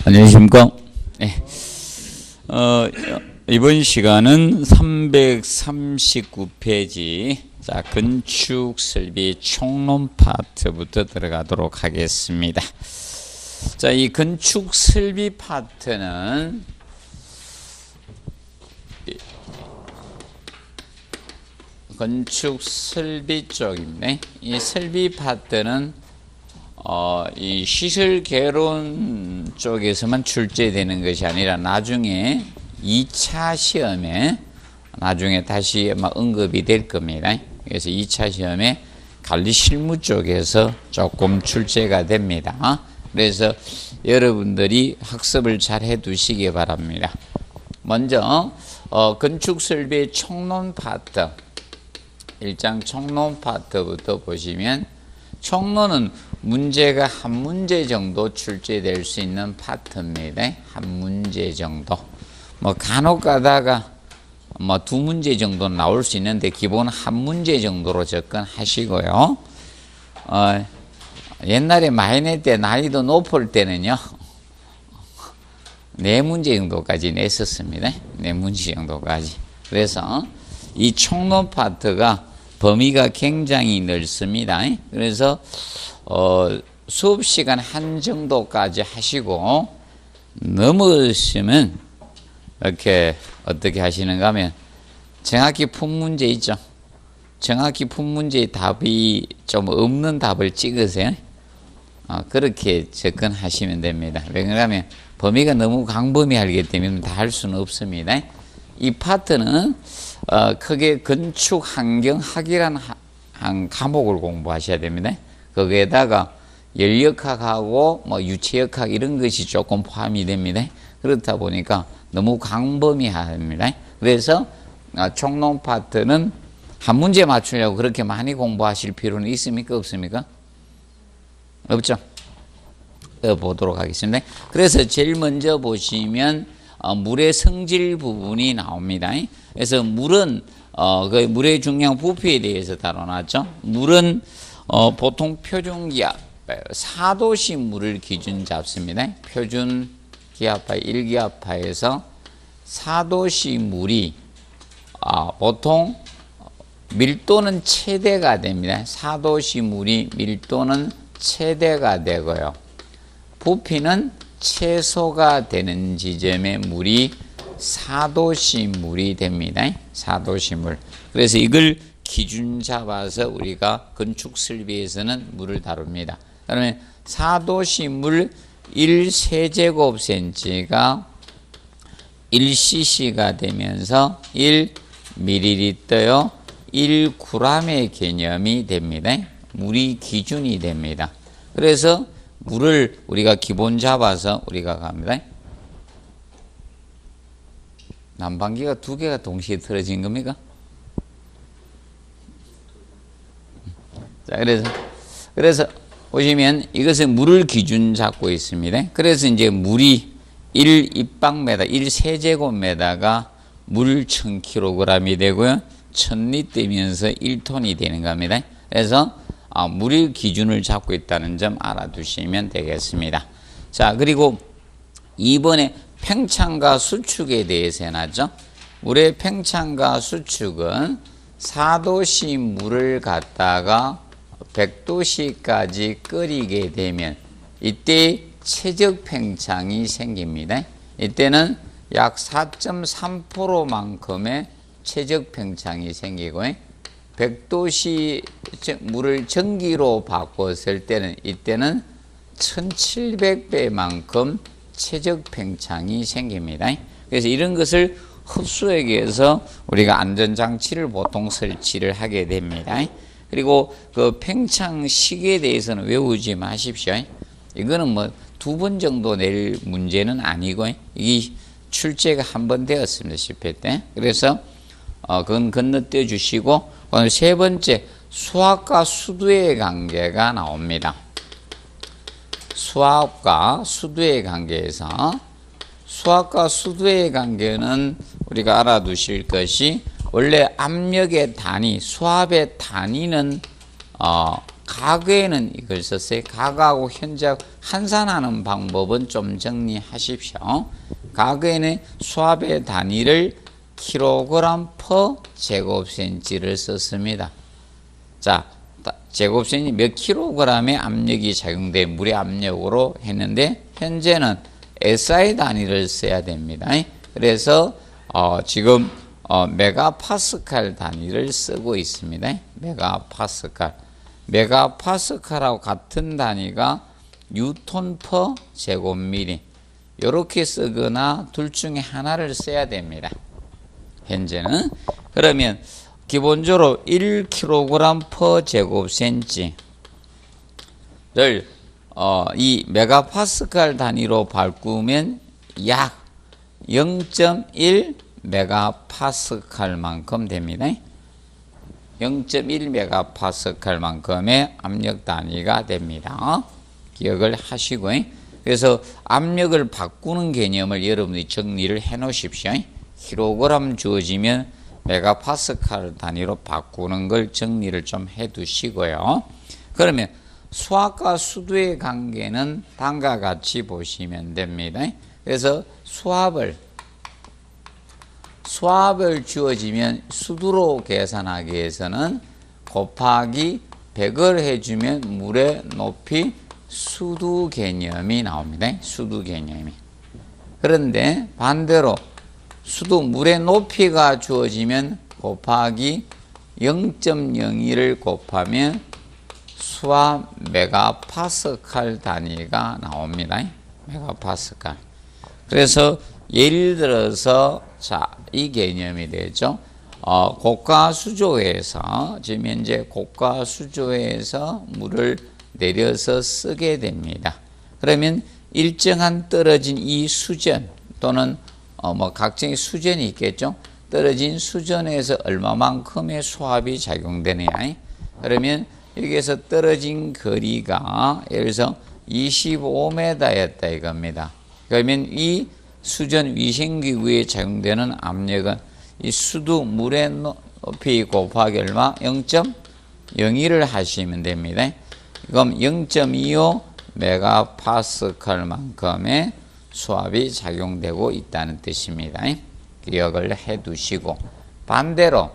안녕하십니까. 네. 이번 시간은 339페이지 자, 건축 설비 총론 파트부터 들어가도록 하겠습니다. 자, 이 건축 설비 파트는 건축 설비 쪽입니다. 이 설비 파트는 이 시설 개론 쪽에서만 출제되는 것이 아니라 나중에 2차 시험에 나중에 다시 언급이 될 겁니다. 그래서 2차 시험에 관리 실무 쪽에서 조금 출제가 됩니다. 그래서 여러분들이 학습을 잘 해두시기 바랍니다. 먼저 건축 설비 총론 파트 1장 총론 파트부터 보시면 총론은 문제가 한 문제 정도 출제될 수 있는 파트입니다. 한 문제 정도. 간혹 가다가 두 문제 정도 나올 수 있는데 기본 한 문제 정도로 접근하시고요. 옛날에 많이 낼 때 난이도 높을 때는요. 4문제 정도까지 냈었습니다. 4문제 정도까지. 그래서 이 총론 파트가 범위가 굉장히 넓습니다. 그래서 수업 시간 한 정도까지 하시고 넘으시면 이렇게 어떻게 하시는가 하면 정확히 푼 문제 있죠. 정확히 푼 문제의 답이 좀 없는 답을 찍으세요. 그렇게 접근하시면 됩니다. 왜 그러냐면 범위가 너무 광범위하기 때문에 다 할 수는 없습니다. 이 파트는 크게 건축 환경학이라는 한 과목을 공부하셔야 됩니다. 거기에다가 연력학하고 유체역학 이런 것이 조금 포함이 됩니다. 그렇다 보니까 너무 광범위합니다. 그래서 총론 파트는 한 문제 맞추려고 그렇게 많이 공부하실 필요는 있습니까? 없습니까? 없죠? 보도록 하겠습니다. 그래서 제일 먼저 보시면 물의 성질 부분이 나옵니다. 그래서 물은 그 물의 중량 부피에 대해서 다뤄놨죠. 물은 보통 표준기압 4도씨 물을 기준 잡습니다. 표준 기압파 1기압파에서 4도씨 물이 보통 밀도는 최대가 됩니다. 4도씨 물이 밀도는 최대가 되고요. 부피는 최소가 되는 지점의 물이 4도씨 물이 됩니다. 4도씨 물. 그래서 이걸 기준 잡아서 우리가 건축 설비에서는 물을 다룹니다. 그러면 4도씨 물 1세제곱센치가 1cc가 되면서 1ml요 1g의 개념이 됩니다. 물이 기준이 됩니다. 그래서 물을 우리가 기본 잡아서 우리가 갑니다. 난방기가 2개가 동시에 틀어진 겁니까? 자, 그래서 보시면 이것은 물을 기준 잡고 있습니다. 그래서 이제 물이 1입방메다, 1세제곱메다가 물 1000kg이 되고요. 1000리터면서 1톤이 되는 겁니다. 그래서 물의 기준을 잡고 있다는 점 알아두시면 되겠습니다. 자, 그리고 이번에 팽창과 수축에 대해서 해놨죠. 물의 팽창과 수축은 4도씨 물을 갖다가 100도씨까지 끓이게 되면 이때 최적 팽창이 생깁니다. 이때는 약 4.3%만큼의 최적 팽창이 생기고 100도씨 물을 전기로 바꿨을 때는 이때는 1700배만큼 최적 팽창이 생깁니다. 그래서 이런 것을 흡수하기 위해서 우리가 안전장치를 보통 설치를 하게 됩니다. 그리고 그 팽창 시기에 대해서는 외우지 마십시오. 이거는 2번 정도 낼 문제는 아니고 이게 출제가 한 번 되었습니다. 10회 때. 그래서 그건 건너뛰어 주시고 오늘 세 번째 수압과 수도의 관계가 나옵니다. 수압과 수도의 관계에서 수압과 수도의 관계는 우리가 알아두실 것이 원래 압력의 단위, 수압의 단위는 과거에는 이걸 썼어요. 과거하고 현재하고 환산하는 방법은 좀 정리하십시오. 과거에는 수압의 단위를 킬로그램 퍼 제곱센치를 썼습니다. 자, 제곱센치 몇 킬로그램의 압력이 작용된 물의 압력으로 했는데 현재는 SI 단위를 써야 됩니다. 그래서 지금 메가파스칼 단위를 쓰고 있습니다. 메가파스칼. 메가파스칼하고 같은 단위가 뉴턴 퍼 제곱미리. 이렇게 쓰거나 둘 중에 하나를 써야 됩니다. 현재는. 그러면 기본적으로 1kg 퍼 제곱센치를 이 메가파스칼 단위로 바꾸면 약 0.1 메가파스칼만큼 됩니다. 0.1 메가파스칼만큼의 압력 단위가 됩니다. 기억을 하시고요. 그래서 압력을 바꾸는 개념을 여러분이 정리를 해 놓으십시오. 킬로그램 주어지면 메가파스칼 단위로 바꾸는 걸 정리를 좀 해 두시고요. 그러면 수압과 수도의 관계는 다음과 같이 보시면 됩니다. 그래서 수압을 주어지면 수도로 계산하기 위해서는 곱하기 100을 해주면 물의 높이 수도 개념이 나옵니다. 수도 개념이. 그런데 반대로 수도 물의 높이가 주어지면 곱하기 0.01을 곱하면 수압 메가파스칼 단위가 나옵니다. 메가파스칼. 그래서 예를 들어서 이 개념이 되죠. 고가 수조에서 지금 현재 고가 수조에서 물을 내려서 쓰게 됩니다. 그러면 일정한 떨어진 이 수전 또는 각종의 수전이 있겠죠. 떨어진 수전에서 얼마만큼의 수압이 작용되느냐. 그러면 여기에서 떨어진 거리가 예를 들어서 25m였다 이겁니다. 그러면 이 수전 위생기구에 작용되는 압력은 이 수도 물의 높이 곱하기 얼마? 0.01을 하시면 됩니다. 그럼 0.25 메가파스칼만큼의 수압이 작용되고 있다는 뜻입니다. 기억을 해 두시고 반대로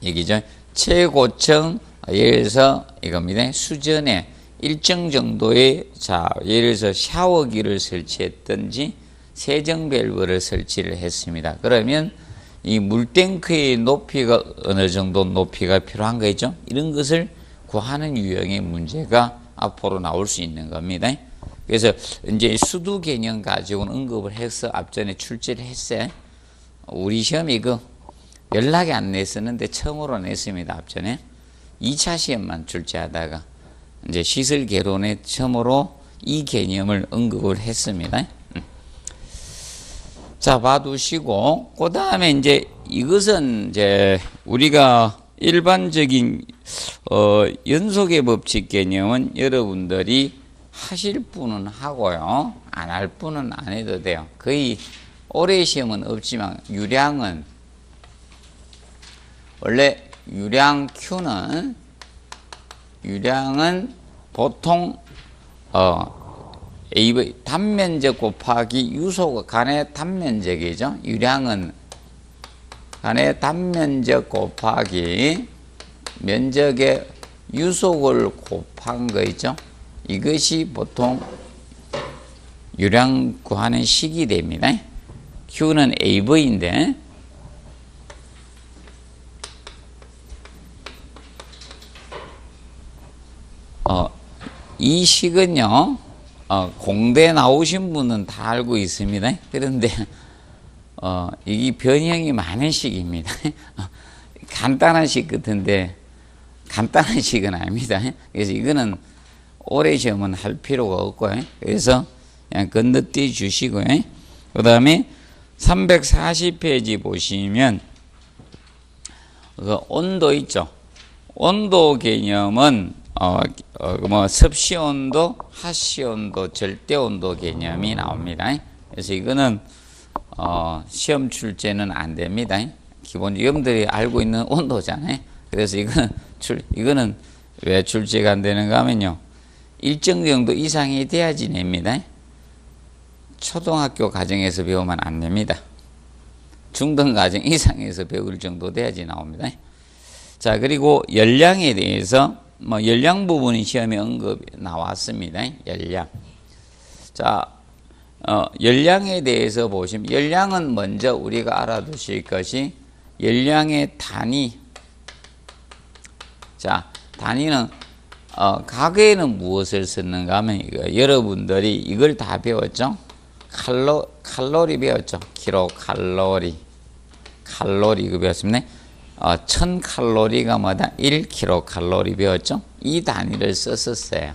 얘기죠. 최고층 예를 들어서 이겁니다. 수전에 일정 정도의 예를 들어서 샤워기를 설치했든지 세정 밸브를 설치를 했습니다. 그러면 이 물탱크의 높이가 어느 정도 높이가 필요한 거죠. 이런 것을 구하는 유형의 문제가 앞으로 나올 수 있는 겁니다. 그래서 이제 수도 개념 가지고는 언급을 해서 앞전에 출제를 했어요. 우리 시험이 연락이 안 냈었는데 처음으로 냈습니다. 앞전에 2차 시험만 출제하다가 이제 시설 개론에 처음으로 이 개념을 언급을 했습니다. 자, 봐두시고, 그 다음에 이제 이것은 이제 우리가 일반적인, 연속의 법칙 개념은 여러분들이 하실 분은 하고요. 안 할 분은 안 해도 돼요. 거의 올해 시험은 없지만, 원래 유량은 보통, AV 단면적 곱하기 유속 간의 단면적이죠. 유량은 간의 단면적 곱하기 면적의 유속을 곱한 거 있죠. 이것이 보통 유량 구하는 식이 됩니다. Q는 AV인데 이 식은요. 공대 나오신 분은 다 알고 있습니다. 그런데 이게 변형이 많은 식입니다. 간단한 식 같은데 간단한 식은 아닙니다. 그래서 이거는 올해 시험은 할 필요가 없고요. 그래서 그냥 건너뛰어 주시고요. 그 다음에 340페이지 보시면 그 온도 있죠. 온도 개념은 습시 온도, 하시 온도, 절대 온도 개념이 나옵니다. 그래서 이거는 시험 출제는 안 됩니다. 기본 여러분들이 알고 있는 온도잖아요. 그래서 이거는 왜 출제가 안 되는가 하면요. 일정 정도 이상이 돼야지 냅니다. 초등학교 과정에서 배우면 안 냅니다. 중등 과정 이상에서 배울 정도 돼야지 나옵니다. 자, 그리고 열량에 대해서 열량 부분이 시험에 언급이 나왔습니다. 열량. 자, 열량에 대해서 보시면 열량은 먼저 우리가 알아두실 것이 열량의 단위. 자, 단위는 과거에는 무엇을 썼는가 하면 여러분들이 이걸 다 배웠죠. 칼로리 배웠죠. 킬로칼로리. 칼로리 이거 배웠습니다. 1000칼로리가 뭐다? 1킬로칼로리 배웠죠. 이 단위를 썼었어요.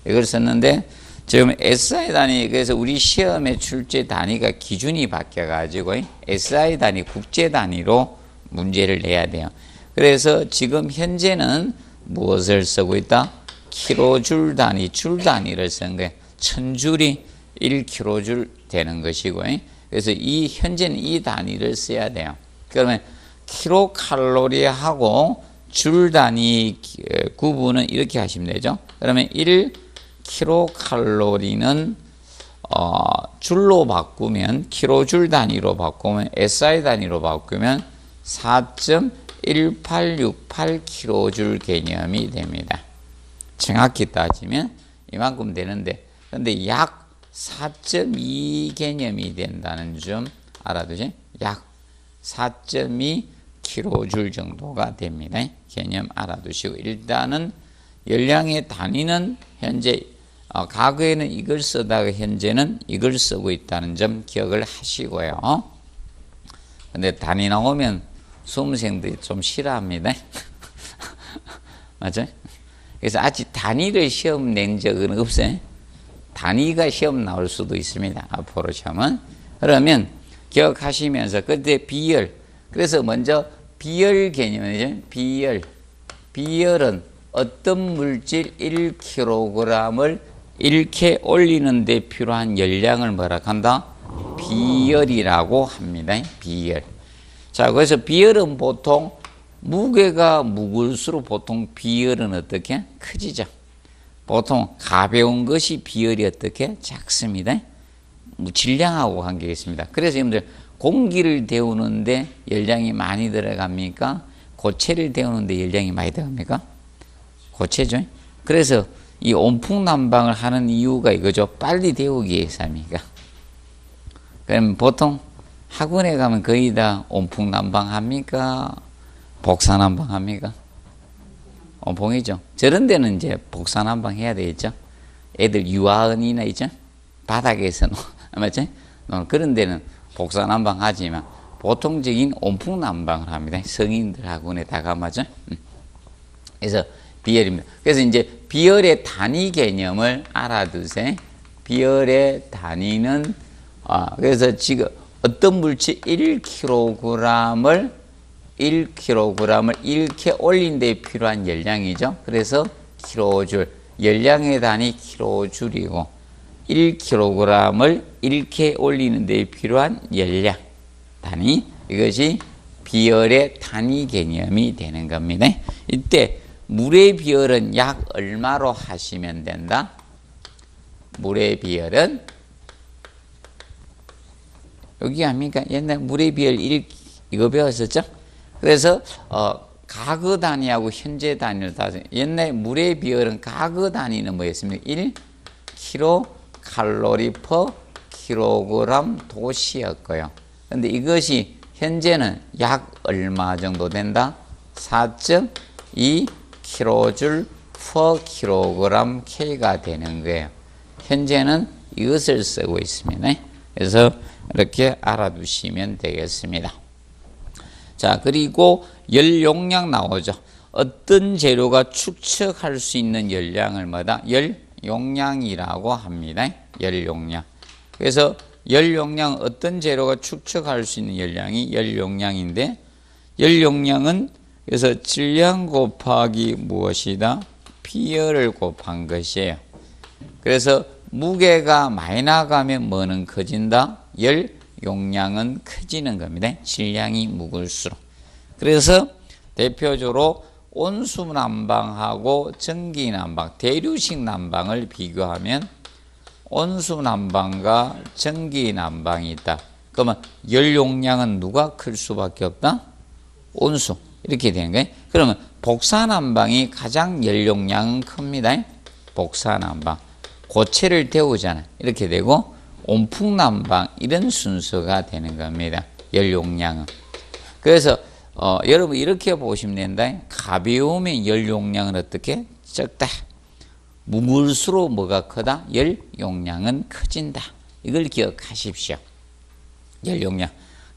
이걸 썼는데 지금 SI 단위, 그래서 우리 시험의 출제 단위가 기준이 바뀌어가지고 SI 단위, 국제 단위로 문제를 내야 돼요. 그래서 지금 현재는 무엇을 쓰고 있다? 킬로줄 단위, 줄 단위를 쓴 거예요. 1000줄이 1킬로줄 되는 것이고, 그래서 현재는 이 단위를 써야 돼요. 그러면 킬로칼로리하고 줄 단위 구분은 이렇게 하시면 되죠. 그러면 1킬로칼로리는 줄로 바꾸면, 킬로줄 단위로 바꾸면, SI 단위로 바꾸면 4.1868킬로줄 개념이 됩니다. 정확히 따지면 이만큼 되는데, 근데 약 4.2 개념이 된다는 점 알아두세요. 약 4.2 킬로줄 정도가 됩니다. 개념 알아두시고, 일단은 열량의 단위는 현재 과거에는 이걸 쓰다가 현재는 이걸 쓰고 있다는 점 기억을 하시고요. 근데 단위 나오면 수험생들이 좀 싫어합니다. 맞아요? 그래서 아직 단위를 시험 낸 적은 없어요. 단위가 시험 나올 수도 있습니다. 앞으로 시험은. 그러면 기억하시면서 그때 비열. 그래서 먼저 비열 개념이죠. 비열은 어떤 물질 1kg을 이렇게 올리는 데 필요한 열량을 뭐라 한다? 비열이라고 합니다. 비열. 자, 그래서 비열은 보통 무게가 무거울수록 보통 비열은 어떻게? 커지죠. 보통 가벼운 것이 비열이 어떻게? 작습니다. 질량하고 관계가 있습니다. 그래서 여러분들 공기를 데우는데 열량이 많이 들어갑니까? 고체를 데우는데 열량이 많이 들어갑니까? 고체죠. 그래서 이 온풍난방을 하는 이유가 이거죠. 빨리 데우기 위해서입니까? 그럼 보통 학원에 가면 거의 다 온풍난방 합니까? 복사난방 합니까? 온풍이죠. 저런 데는 이제 복사난방 해야 되겠죠. 애들 유아원이나 있죠. 바닥에서 맞죠? 그런 데는 복사난방 하지만 보통적인 온풍난방을 합니다. 성인들 학원에다가 맞죠? 그래서 비열입니다. 그래서 이제 비열의 단위 개념을 알아두세요. 비열의 단위는 그래서 지금 어떤 물질 1kg을 이렇게 올린 데 필요한 열량이죠. 그래서 킬로줄, 열량의 단위 킬로줄이고 1kg을 이렇게 올리는 데 필요한 열량 단위, 이것이 비열의 단위 개념이 되는 겁니다. 이때 물의 비열은 약 얼마로 하시면 된다? 물의 비열은 여기 합니까? 옛날 물의 비열 이거 배웠었죠? 그래서 가그 단위하고 현재 단위를 따서 옛날 물의 비열은 가그 단위는 뭐였습니까? 1kcal per kg 도시였고요. 근데 이것이 현재는 약 얼마 정도 된다? 4.2 kJ per kg K가 되는 거예요. 현재는 이것을 쓰고 있습니다. 그래서 이렇게 알아두시면 되겠습니다. 자, 그리고 열 용량 나오죠. 어떤 재료가 축적할 수 있는 열량을 뭐다? 열 용량이라고 합니다. 열 용량. 그래서 열 용량, 어떤 재료가 축적할 수 있는 열량이 열 용량인데, 열 용량은 그래서 질량 곱하기 무엇이다? 비열을 곱한 것이에요. 그래서 무게가 많이 나가면 뭐는 커진다? 열 용량은 커지는 겁니다. 질량이 무거울수록. 그래서 대표적으로 온수 난방하고 전기 난방, 대류식 난방을 비교하면 온수 난방과 전기 난방이 있다. 그러면 열 용량은 누가 클 수밖에 없다? 온수. 이렇게 되는 거예요. 그러면 복사 난방이 가장 열 용량은 큽니다. 복사 난방. 고체를 데우잖아. 이렇게 되고 온풍 난방 이런 순서가 되는 겁니다. 열 용량은. 그래서 여러분 이렇게 보시면 된다. 가벼우면 열 용량은 어떻게? 적다. 무거울수록 뭐가 크다? 열 용량은 커진다. 이걸 기억하십시오. 열 용량.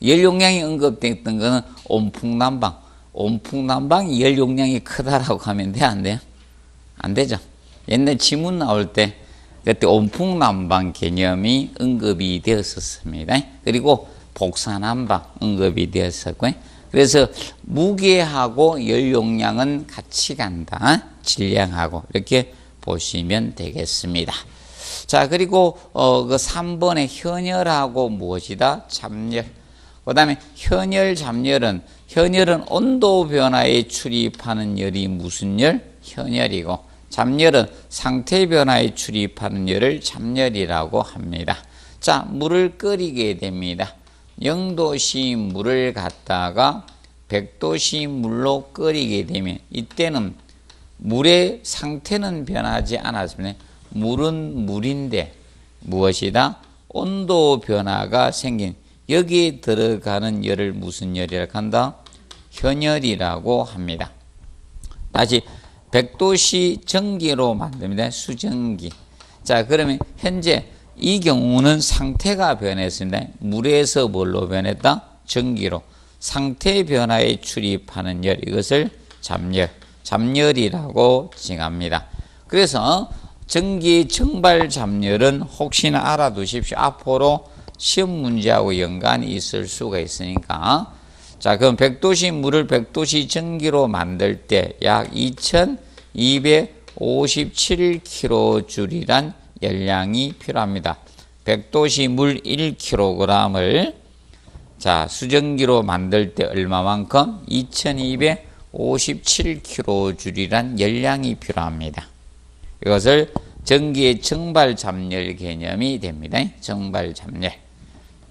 열 용량이 언급됐던 것은 온풍 난방. 온풍 난방이 열 용량이 크다라고 하면 돼? 안 돼요? 안 되죠. 옛날 지문 나올 때 그때 온풍 난방 개념이 언급이 되었었습니다. 그리고 복사 난방 언급이 되었었고요. 그래서 무게하고 열 용량은 같이 간다. 질량하고 이렇게 보시면 되겠습니다. 자, 그리고 그 3번의 현열하고 무엇이다? 잠열. 그 다음에 현열, 잠열은 온도 변화에 출입하는 열이 무슨 열? 현열이고, 잠열은 상태 변화에 출입하는 열을 잠열이라고 합니다. 자, 물을 끓이게 됩니다. 0도씨 물을 갖다가 100도씨 물로 끓이게 되면 이때는 물의 상태는 변하지 않았습니다. 물은 물인데 무엇이다? 온도 변화가 생긴 여기에 들어가는 열을 무슨 열이라고 한다? 현열이라고 합니다. 다시 100도씨 전기로 만듭니다. 수전기. 자, 그러면 현재 이 경우는 상태가 변했습니다. 물에서 뭘로 변했다? 전기로. 상태 변화에 출입하는 열, 이것을 잠열, 잠열이라고 칭합니다. 그래서 전기의 정발 잠열은 혹시나 알아두십시오. 앞으로 시험 문제하고 연관이 있을 수가 있으니까. 자, 그럼 100도씨 물을 100도씨 전기로 만들 때 약 2257kJ이란 열량이 필요합니다. 100도씨 물 1kg을 자, 수전기로 만들 때 얼마만큼? 2257kJ이란 열량이 필요합니다. 이것을 전기의 정발 잠열 개념이 됩니다. 정발 잠열.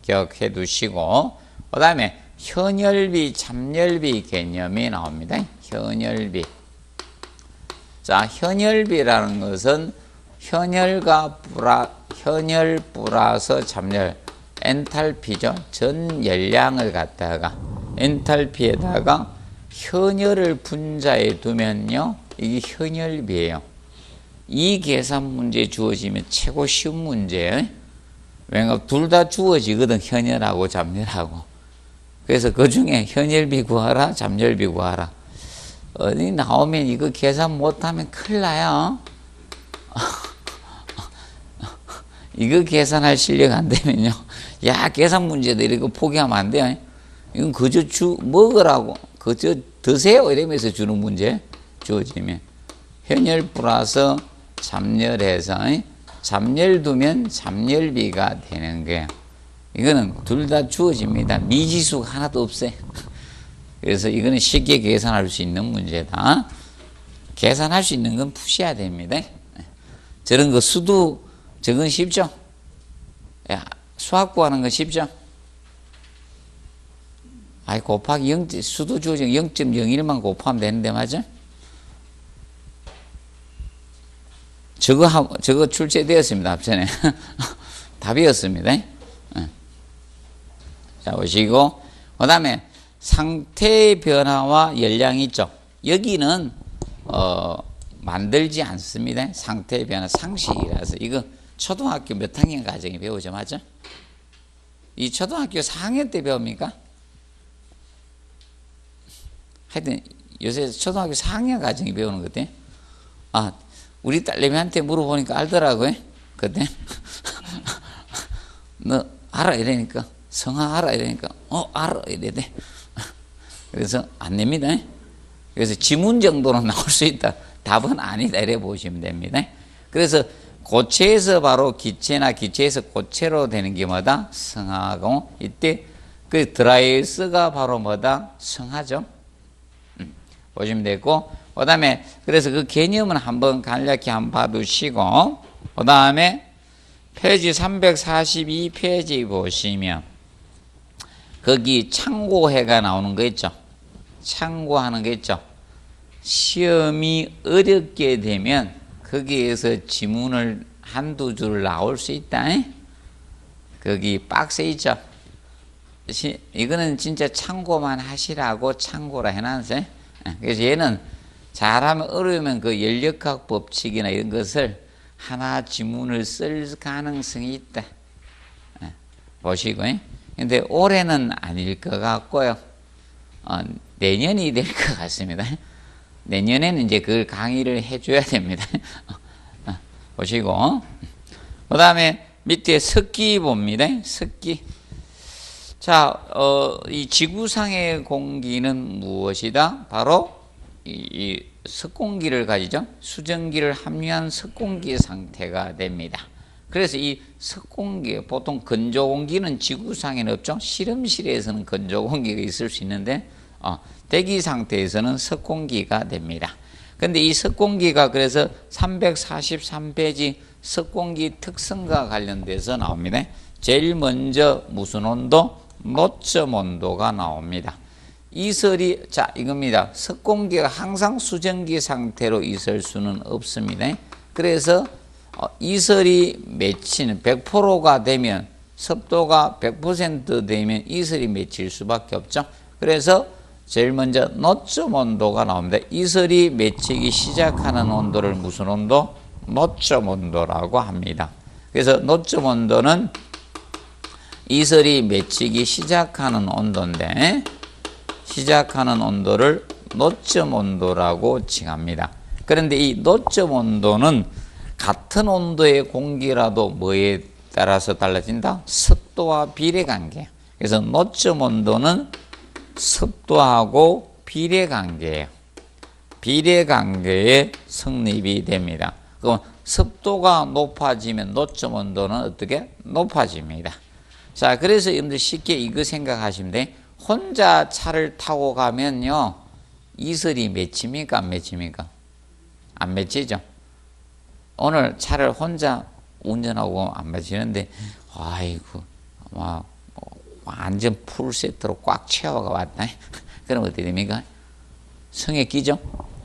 기억해 두시고, 그 다음에 현열비, 잠열비 개념이 나옵니다. 현열비. 자, 현열비라는 것은 현열 플러스 잠열, 엔탈피죠. 전 열량을 갖다가 엔탈피에다가 현열을 분자해 두면요, 이게 현열비예요. 이 계산 문제 주어지면 최고 쉬운 문제예요. 왜냐하면 둘 다 주어지거든, 현열하고 잠열하고. 그래서 그 중에 현열비 구하라, 잠열비 구하라. 어디 나오면 이거 계산 못하면 큰일 나요. 이거 계산할 실력 안 되면요, 야, 계산 문제도 이거 포기하면 안 돼요. 이건 그저 먹으라고, 그저 드세요 이러면서 주는 문제 주어지면 현열 플러스 잠열해서 잠열 두면 잠열비가 되는 거예요. 이거는 둘 다 주어집니다. 미지수가 하나도 없어요. 그래서 이거는 쉽게 계산할 수 있는 문제다. 계산할 수 있는 건 푸셔야 됩니다. 저런 거 수도 저건 쉽죠? 야, 수학 구하는 건 쉽죠? 아이, 곱하기 0, 수도 주어지면 0.01만 곱하면 되는데, 맞아? 저거 출제되었습니다, 앞전에. 답이었습니다. 자, 보시고, 그 다음에 상태 변화와 열량이 있죠. 여기는, 만들지 않습니다. 상태 변화 상식이라서. 이거 초등학교 몇 학년 과정에 배우죠, 맞죠? 이 초등학교 4학년 때 배웁니까? 하여튼, 요새 초등학교 4학년 과정에 배우는 것 같아. 아, 우리 딸내미한테 물어보니까 알더라고요. 그때. 너 알아? 이러니까. 성아 알아? 이러니까. 알아? 이래 돼. 그래서 안 냅니다. 그래서 지문 정도는 나올 수 있다. 답은 아니다. 이래 보시면 됩니다. 그래서 고체에서 바로 기체나 기체에서 고체로 되는 게 뭐다? 성하고, 이때 그 드라이스가 바로 뭐다? 성하죠. 보시면 되고, 그 다음에 그래서 그 개념은 한번 간략히 한번 봐두시고, 그 다음에 페이지 342페이지 보시면 거기 참고해가 나오는 거 있죠. 참고하는 거 있죠. 시험이 어렵게 되면 거기에서 지문을 한두 줄 나올 수 있다. 거기 박스에 있죠. 이거는 진짜 참고만 하시라고 참고라 해놨어요. 그래서 얘는 잘하면 어려우면 그 연력학 법칙이나 이런 것을 하나 지문을 쓸 가능성이 있다. 보시고. 근데 올해는 아닐 것 같고요. 내년이 될 것 같습니다. 내년에는 이제 그걸 강의를 해줘야 됩니다. 보시고. 그 다음에 밑에 습기 봅니다. 습기. 자, 이 지구상의 공기는 무엇이다? 바로 이 습공기를 가지죠. 수증기를 함유한 습공기 상태가 됩니다. 그래서 이 습공기, 보통 건조공기는 지구상에는 없죠. 실험실에서는 건조공기가 있을 수 있는데 대기 상태에서는 습공기가 됩니다. 근데 이 습공기가 그래서 343페이지 습공기 특성과 관련돼서 나옵니다. 제일 먼저 무슨 온도? 노점 온도가 나옵니다. 이설이, 자, 이겁니다. 습공기가 항상 수증기 상태로 있을 수는 없습니다. 그래서 이설이 맺히는 100%가 되면, 습도가 100% 되면 이설이 맺힐 수밖에 없죠. 그래서 제일 먼저 노점 온도가 나옵니다. 이설이 맺히기 시작하는 온도를 무슨 온도? 노점 온도라고 합니다. 그래서 노점 온도는 이설이 맺히기 시작하는 온도인데, 시작하는 온도를 노점 온도라고 칭합니다. 그런데 이 노점 온도는 같은 온도의 공기라도 뭐에 따라서 달라진다? 습도와 비례관계. 그래서 노점 온도는 습도하고 비례관계예요. 비례관계에 성립이 됩니다. 그럼 습도가 높아지면 노점 온도는 어떻게? 높아집니다. 자, 그래서 여러분들 쉽게 이거 생각하시면 돼. 혼자 차를 타고 가면요, 이설이 맺힙니까? 안 맺힙니까? 안 맺히죠? 오늘 차를 혼자 운전하고 안 맺히는데, 아이고, 막, 완전 풀세트로 꽉 채워가 왔다. 그럼 어떻게 됩니까? 성에 끼죠?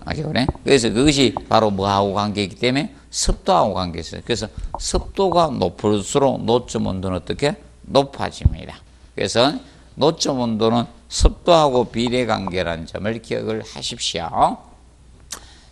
아주 그래? 그래서 그것이 바로 뭐하고 관계이기 때문에 습도하고 관계 있어요. 그래서 습도가 높을수록 노점 온도는 어떻게? 높아집니다. 그래서 노점 온도는 습도하고 비례관계라는 점을 기억을 하십시오.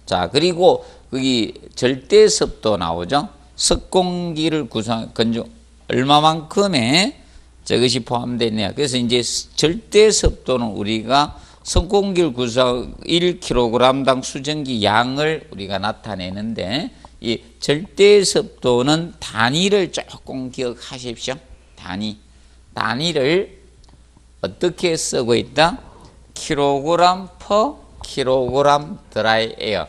자, 그리고 거기 절대 습도 나오죠. 습공기를 건조 얼마만큼의 저것이 포함되어 있냐. 그래서 이제 절대 습도는 우리가 습공기를 구성 1kg당 수증기 양을 우리가 나타내는데, 이 절대 습도는 단위를 조금 기억하십시오. 단위를 어떻게 쓰고 있다? 킬로그램 퍼 킬로그램 드라이 에어.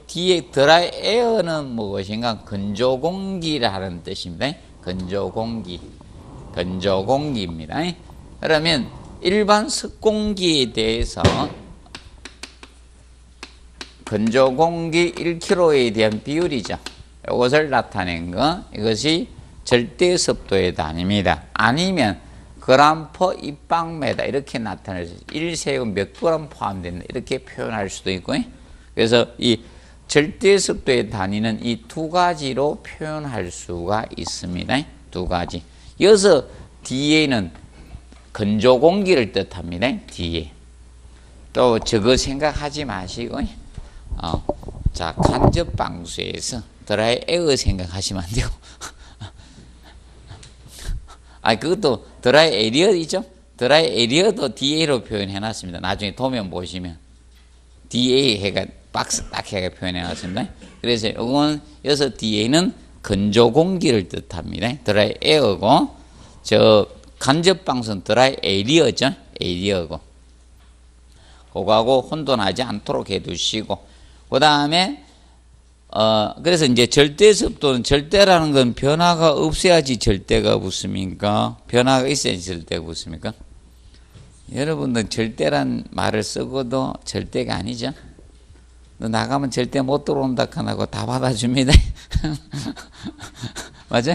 뒤에 드라이 에어는 무엇인가? 건조공기라는 뜻입니다. 건조공기입니다. 그러면 일반 습공기에 대해서 건조공기 1kg에 대한 비율이죠. 이것을 나타낸 거, 이것이 절대 습도의 단위입니다. 아니면 그램 퍼 입방메다 이렇게 나타낼 수 있어요. 1세금 몇 그램 포함된다 이렇게 표현할 수도 있고요. 그래서 이 절대 습도의 단위는 이 두 가지로 표현할 수가 있습니다. 두 가지. 여기서 뒤에는 건조 공기를 뜻합니다. 뒤에. 또 저거 생각하지 마시고, 자, 간접 방수에서 드라이 에어 생각하시면 안 돼요. 그것도 드라이 에리어이죠? 드라이 에리어도 DA로 표현해 놨습니다. 나중에 도면 보시면. DA 해가 박스 딱 해가 표현해 놨습니다. 그래서 이건, 여기서 DA는 건조 공기를 뜻합니다. 드라이 에어고, 저, 간접 방수는 드라이 에리어죠? 에리어고. 그거하고 혼돈하지 않도록 해 두시고, 그 다음에, 그래서 이제 절대 습도는, 절대라는 건 변화가 없어야지 절대가 붙습니까? 변화가 있어야지 절대가 붙습니까? 여러분들 절대란 말을 쓰고도 절대가 아니죠. 너 나가면 절대 못 들어온다 하고 다 받아줍니다. 맞아?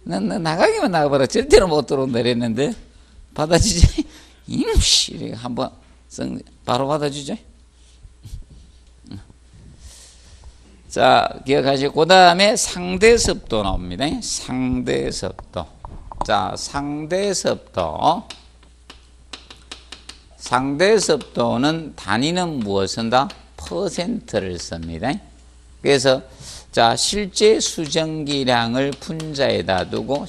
너 나가기만 나가봐라. 절대로 못 들어온다 그랬는데 받아주지? 임씨 한번 바로 받아주죠. 자, 기억하시고 그 다음에 상대습도 나옵니다. 상대습도. 자, 상대습도는 단위는 무엇을 쓴다? 퍼센트를 씁니다. 그래서 자, 실제 수증기량을 분자에다 두고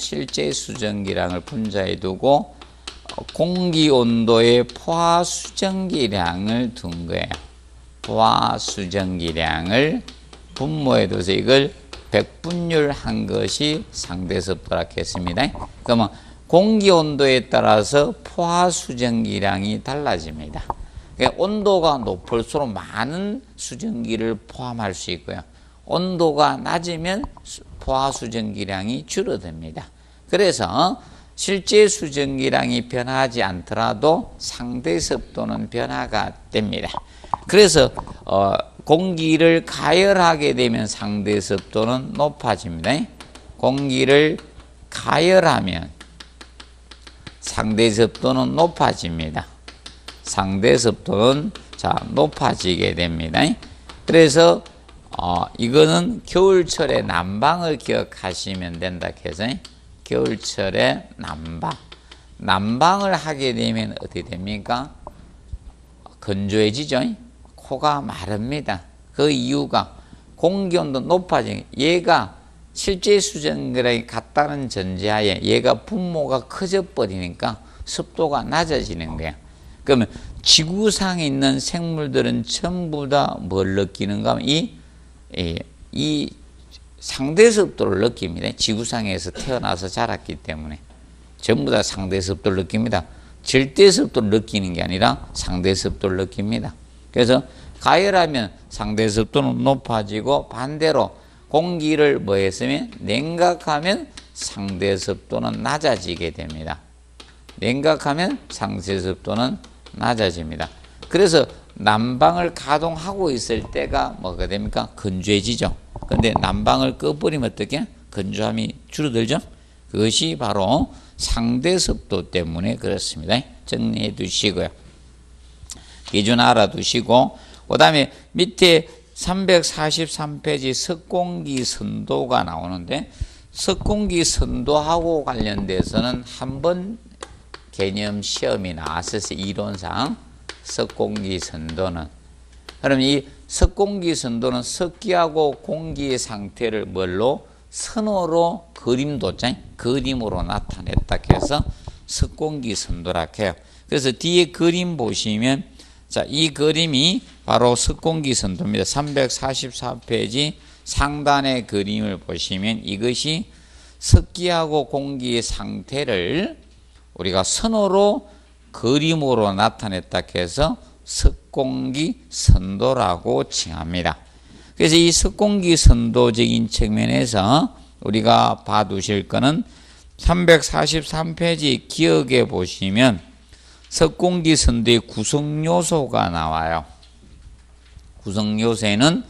공기 온도의 포화 수증기량을 둔 거예요. 포화 수증기량을 분모에 둬서 이걸 백분율한 것이 상대습도라 했습니다. 그러면 공기 온도에 따라서 포화 수증기량이 달라집니다. 그러니까 온도가 높을수록 많은 수증기를 포함할 수 있고요. 온도가 낮으면 포화 수증기량이 줄어듭니다. 그래서 실제 수증기량이 변하지 않더라도 상대습도는 변화가 됩니다. 그래서 공기를 가열하게 되면 상대습도는 높아집니다. 공기를 가열하면 상대습도는 높아집니다. 상대습도는 높아지게 됩니다. 그래서 이거는 겨울철에 난방을 기억하시면 된다 해서 겨울철에 난방을 하게 되면 어떻게 됩니까? 건조해지죠. 코가 마릅니다. 그 이유가 공기온도 높아지는 얘가 실제 수증기량이 같다는 전제하에 얘가 분모가 커져 버리니까 습도가 낮아지는 거야. 그러면 지구상에 있는 생물들은 전부 다 뭘 느끼는가 하면 이 상대습도를 느낍니다. 지구상에서 태어나서 자랐기 때문에 전부 다 상대습도를 느낍니다. 절대습도를 느끼는 게 아니라 상대습도를 느낍니다. 그래서 가열하면 상대습도는 높아지고 반대로 공기를 뭐 했으면 냉각하면 상대습도는 낮아지게 됩니다. 냉각하면 상대습도는 낮아집니다. 그래서 난방을 가동하고 있을 때가 뭐가 됩니까? 건조해지죠. 근데 난방을 꺼버리면 어떻게? 건조함이 줄어들죠. 그것이 바로 상대습도 때문에 그렇습니다. 정리해 두시고요. 기준 알아두시고 그 다음에 밑에 343페이지 석공기 선도가 나오는데 석공기 선도하고 관련돼서는 한번 개념 시험이 나왔었어요. 이론상 석공기 선도는. 그럼 이 석공기 선도는 석기하고 공기의 상태를 뭘로? 선호로 그림으로 나타냈다 해서 석공기 선도라 해요. 그래서 뒤에 그림 보시면 자, 이 그림이 바로 석공기 선도입니다. 344페이지 상단의 그림을 보시면 이것이 석기하고 공기의 상태를 우리가 선호로 그림으로 나타냈다 해서 석공기 선도라고 칭합니다. 그래서 이 석공기 선도적인 측면에서 우리가 봐두실 거는 343페이지 기억에 보시면 석공기 선도의 구성요소가 나와요. 구성요소에는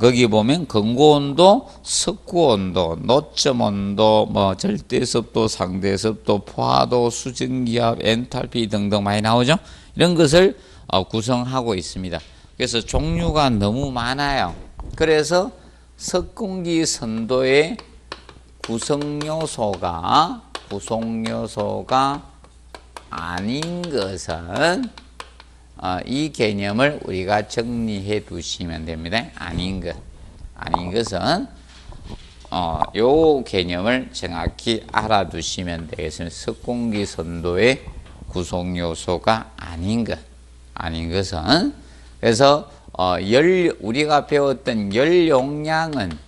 거기 보면 건고온도, 석구온도, 노점온도, 절대습도, 상대습도, 포화도, 수증기압, 엔탈피 등등 많이 나오죠. 이런 것을 구성하고 있습니다. 그래서 종류가 너무 많아요. 그래서 석공기 선도의 구성요소가 아닌 것은 이 개념을 우리가 정리해 두시면 됩니다. 아닌 것은 요 개념을 정확히 알아두시면 되겠습니다. 석공기 선도의 구성요소가 아닌 것은 그래서 우리가 배웠던 열용량은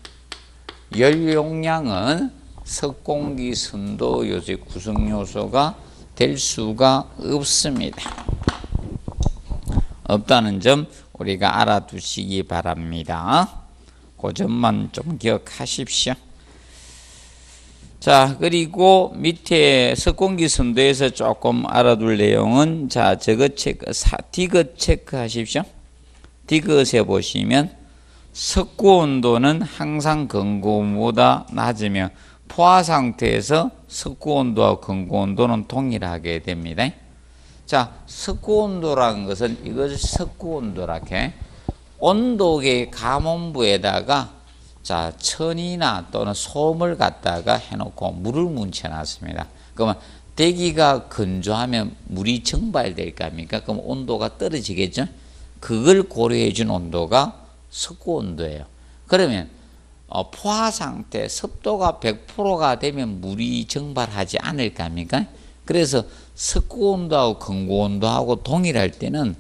석공기 선도 요소의 구성요소가 될 수가 없습니다. 없다는 점 우리가 알아두시기 바랍니다. 그 점만 좀 기억하십시오. 자, 자, 그리고 밑에 석공기 선도에서 조금 알아둘 내용은, 자, 저거 디귿 체크 하십시오. 디귿에 보시면 석고 온도는 항상 근고 온도보다 낮으며 포화 상태에서 석고 온도와 근고 온도는 동일하게 됩니다. 자, 석고 온도라는 것은 이것을 석고 온도라게 온도계 감온부에다가 자, 천이나 또는 솜을 갖다가 해놓고 물을 묻혀놨습니다. 그러면 대기가 건조하면 물이 증발될 거 아닙니까? 그럼 온도가 떨어지겠죠? 그걸 고려해 준 온도가 석고 온도예요. 그러면 포화 상태, 습도가 100%가 되면 물이 증발하지 않을 거 아닙니까? 그래서 석고 온도하고 근고 온도하고 동일할 때는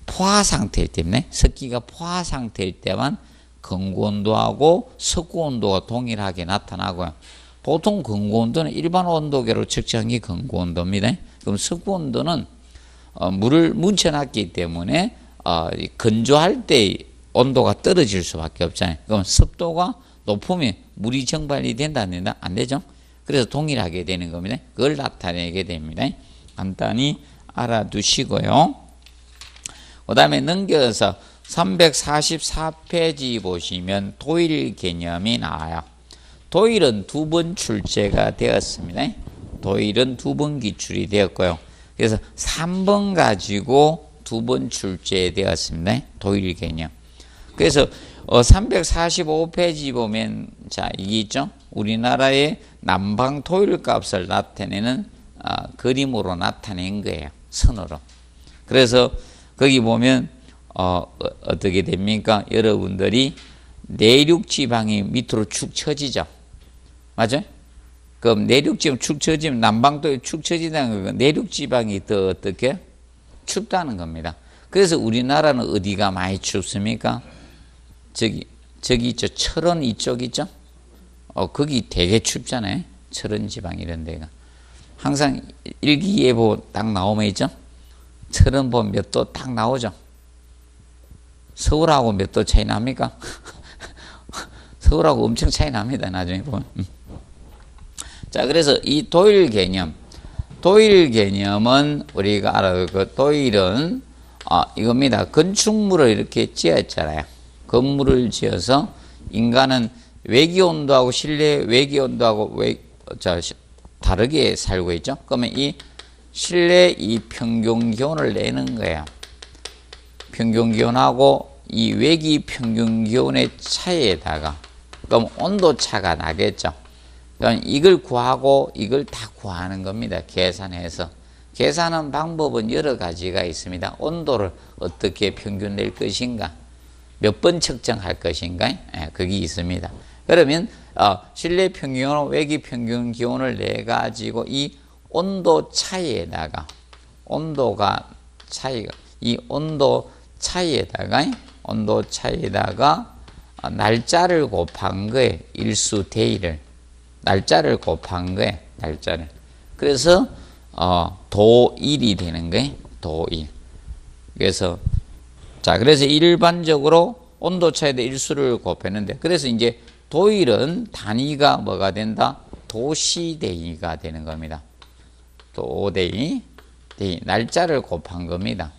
포화 상태일 때문에, 석기가 포화 상태일 때만 근고 온도하고 석고 온도가 동일하게 나타나고요. 보통 근고 온도는 일반 온도계로 측정한 게 근고 온도입니다. 그럼 석고 온도는 물을 묻혀놨기 때문에 건조할 때 온도가 떨어질 수밖에 없잖아요. 그럼 습도가 높으면 물이 증발이 된다 안 된다? 안 되죠. 그래서 동일하게 되는 겁니다. 그걸 나타내게 됩니다. 간단히 알아두시고요. 그 다음에 넘겨서 344페이지 보시면 도일 개념이 나와요. 도일은 2번 출제가 되었습니다. 도일은 2번 기출이 되었고요. 그래서 3번 가지고 2번 출제되었습니다. 도일 개념. 그래서 345페이지 보면 자, 이게 있죠. 우리나라의 난방 도일 값을 나타내는 그림으로 나타낸 거예요. 선으로. 그래서 거기 보면 어떻게 됩니까? 여러분들이 내륙 지방이 밑으로 축 처지죠. 맞아요? 그럼 내륙 지방 축 처지면 남방도에 축 처진다는 건 내륙 지방이 더 어떻게? 춥다는 겁니다. 그래서 우리나라는 어디가 많이 춥습니까? 저기 있죠. 철원 이쪽 있죠? 거기 되게 춥잖아요. 철원 지방 이런 데가. 항상 일기예보 딱 나오면 있죠? 철원 보면 몇 도 딱 나오죠? 서울하고 몇 도 차이 납니까? 서울하고 엄청 차이 납니다. 나중에 보면. 자, 그래서 이 도일 개념은 우리가 알아요. 그 도일은 이겁니다. 건축물을 이렇게 지었잖아요. 건물을 지어서 인간은 외기 온도하고 실내 외기 온도하고 다르게 살고 있죠. 그러면 이 실내 이 평균 기온을 내는 거예요. 평균 기온하고 이 외기 평균 기온의 차이에다가 그럼 온도 차가 나겠죠. 그럼 이걸 구하고 이걸 다 구하는 겁니다. 계산해서. 계산하는 방법은 여러 가지가 있습니다. 온도를 어떻게 평균 낼 것인가, 몇 번 측정할 것인가, 그게 있습니다. 그러면 실내 평균, 외기 평균 기온을 내 가지고 이 온도 차이에다가 이 온도 차이에다가 날짜를 곱한 거예요. 일수 대일을 날짜를 곱한 거예요. 날짜를. 그래서 도일이 되는 거예요. 도일. 그래서 그래서 일반적으로 온도 차이에 일수를 곱했는데, 그래서 이제 도일은 단위가 뭐가 된다? 도시대위가 되는 겁니다. 도대위, 날짜를 곱한 겁니다.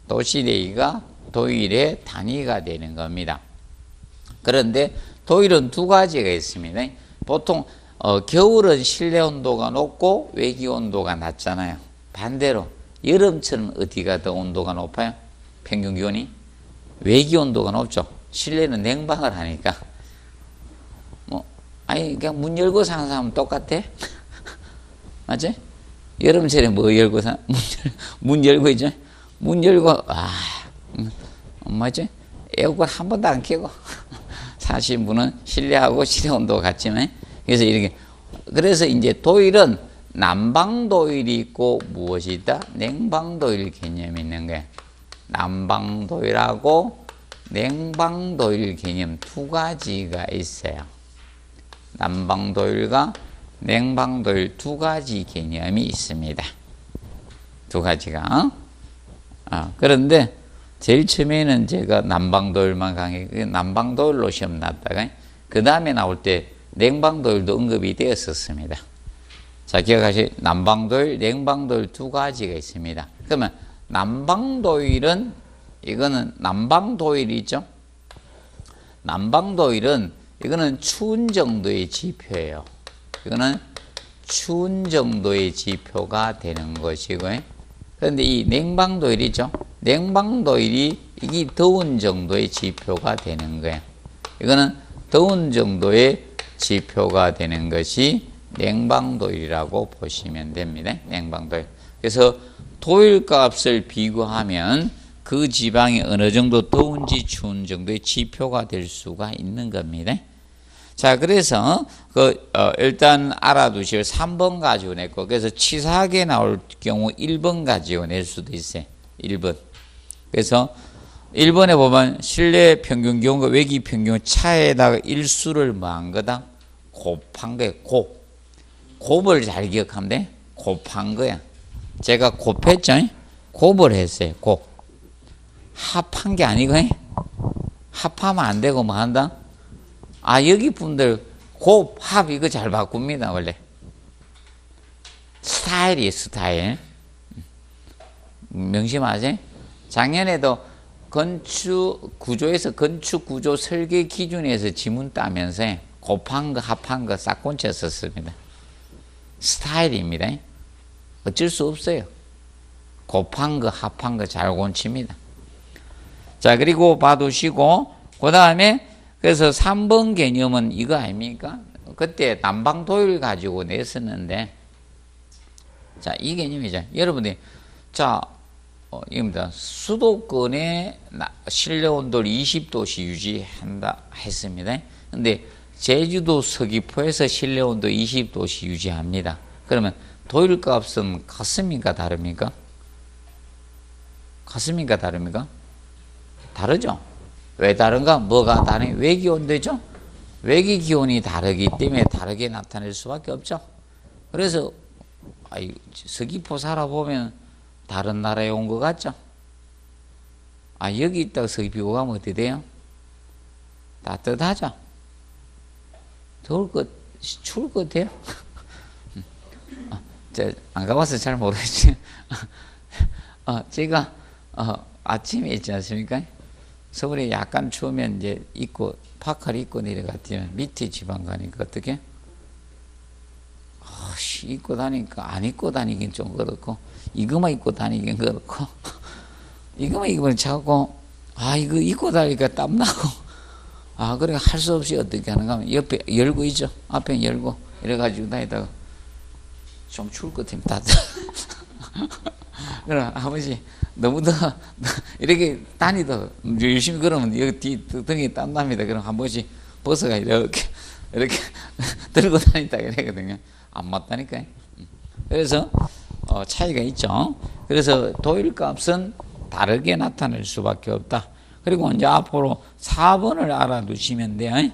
도시대위가 도일의 단위가 되는 겁니다. 그런데 도일은 두 가지가 있습니다. 보통 겨울은 실내 온도가 높고 외기 온도가 낮잖아요. 반대로 여름철은 어디가 더 온도가 높아요? 평균 기온이? 외기 온도가 높죠. 실내는 냉방을 하니까. 그냥 문 열고 사는 사람은 똑같아? 맞지? 여름철에 뭐 열고 문 열고 있죠? 문 열고, 맞지? 에어컨 한 번도 안 켜고 사실 분은 실내하고 실내 온도가 같지만, 그래서 이제 도일은 난방도일이 있고 무엇이 있다? 냉방도일 개념이 있는 거예요. 난방도일하고 냉방도일 개념 두 가지가 있어요. 난방도일과 냉방도일 두 가지 개념이 있습니다. 두 가지가. 그런데 제일 처음에는 제가 난방도일만 강의, 난방도일로 시험 났다가 그 다음에 나올 때 냉방도율도 언급이 되었었습니다. 자, 기억하시, 난방도율, 냉방도율 두 가지가 있습니다. 그러면 난방도율은, 이거는 난방도율이죠. 난방도율은, 이거는 추운 정도의 지표예요. 이거는 추운 정도의 지표가 되는 것이고요. 그런데 이 냉방도율이죠. 냉방도율이 이게 더운 정도의 지표가 되는 거예요. 이거는 더운 정도의 지표가 되는 것이 냉방도율이라고 보시면 됩니다. 냉방도율. 그래서 도율값을 비교하면 그 지방이 어느 정도 더운지 추운 정도의 지표가 될 수가 있는 겁니다. 자, 그래서 일단 알아두시고 3번 가지고 냈고, 그래서 치사하게 나올 경우 1번 가지고 낼 수도 있어요. 1번. 그래서 1번에 보면 실내 평균 기온과 외기 평균 차에다가 일수를 뭐한 거다? 곱한 거예요. 곱을 잘 기억하면 돼. 곱한 거야. 제가 곱했죠? 곱을 했어요. 곱. 합한 게 아니고, 합하면 안 되고 뭐 한다? 아, 여기 분들 곱, 합 이거 잘 바꿉니다. 원래 스타일이에요. 스타일. 명심하지? 작년에도 건축 구조에서 건축 구조 설계 기준에서 지문 따면서 곱한 거 합한 거 싹 곤쳤었습니다. 스타일입니다. 어쩔 수 없어요. 곱한 거 합한 거 잘 곤칩니다. 자, 그리고 봐두시고, 그 다음에 그래서 3번 개념은 이거 아닙니까? 그때 난방도율 가지고 냈었는데, 자, 이 개념이죠. 여러분들이, 자, 이겁니다. 수도권의 실내 온도를 20도씩 유지한다 했습니다. 근데 제주도 서귀포에서 실내 온도 20도씩 유지합니다. 그러면 도율값은 같습니까? 다릅니까? 같습니까? 다릅니까? 다르죠? 왜 다른가? 뭐가 다르냐? 외기 온도죠? 외기 기온이 다르기 때문에 다르게 나타낼 수밖에 없죠. 그래서 서귀포 살아보면 다른 나라에 온 것 같죠? 아, 여기 있다가 서귀포 가면 어떻게 돼요? 따뜻하죠? 더울 것, 추울 것 같아요? 안 가봐서 잘 모르겠지만, 제가, 아침에 있지 않습니까? 서울에 약간 추우면 이제 입고, 파카를 입고 내려갔더니 밑에 지방 가니까 어떻게? 입고 다니니까 안 입고 다니긴 좀 그렇고, 이거만 입고 다니긴 그렇고, 이거만 입으면 자꾸, 이거 입고 다니니까 땀나고, 그래, 할 수 없이 어떻게 하는가 하면, 옆에 열고 있죠. 앞에 열고, 이래가지고 다니다가, 좀 추울 것 같으면 따뜻. 그럼 아버지, 너무 더워. 이렇게 다니다 열심히 걸으면 여기 등에 땀납니다. 그럼 한 번씩 벗어가 이렇게 들고 다닌다 그러거든요. 안 맞다니까. 그래서 차이가 있죠. 그래서 도율값은 다르게 나타낼 수밖에 없다. 그리고 이제 앞으로 4번을 알아두시면 돼요.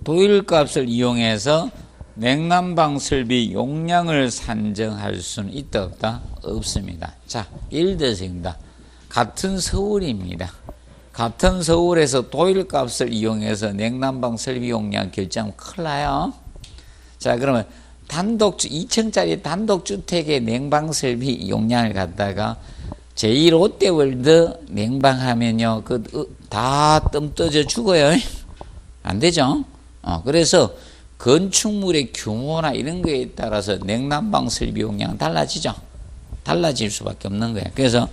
도율값을 이용해서 냉난방 설비 용량을 산정할 수는 있다 없다? 없습니다. 자, 예를 들어서입니다. 같은 서울입니다. 같은 서울에서 도율값을 이용해서 냉난방 설비 용량 결정하면 큰일 나요. 자, 그러면 2층짜리 단독주택의 냉방 설비 용량을 갖다가 제1롯데월드 냉방하면요, 다 뜸 떠져 죽어요. 안 되죠? 그래서 건축물의 규모나 이런 거에 따라서 냉난방 설비 용량은 달라지죠. 달라질 수밖에 없는 거예요. 그래서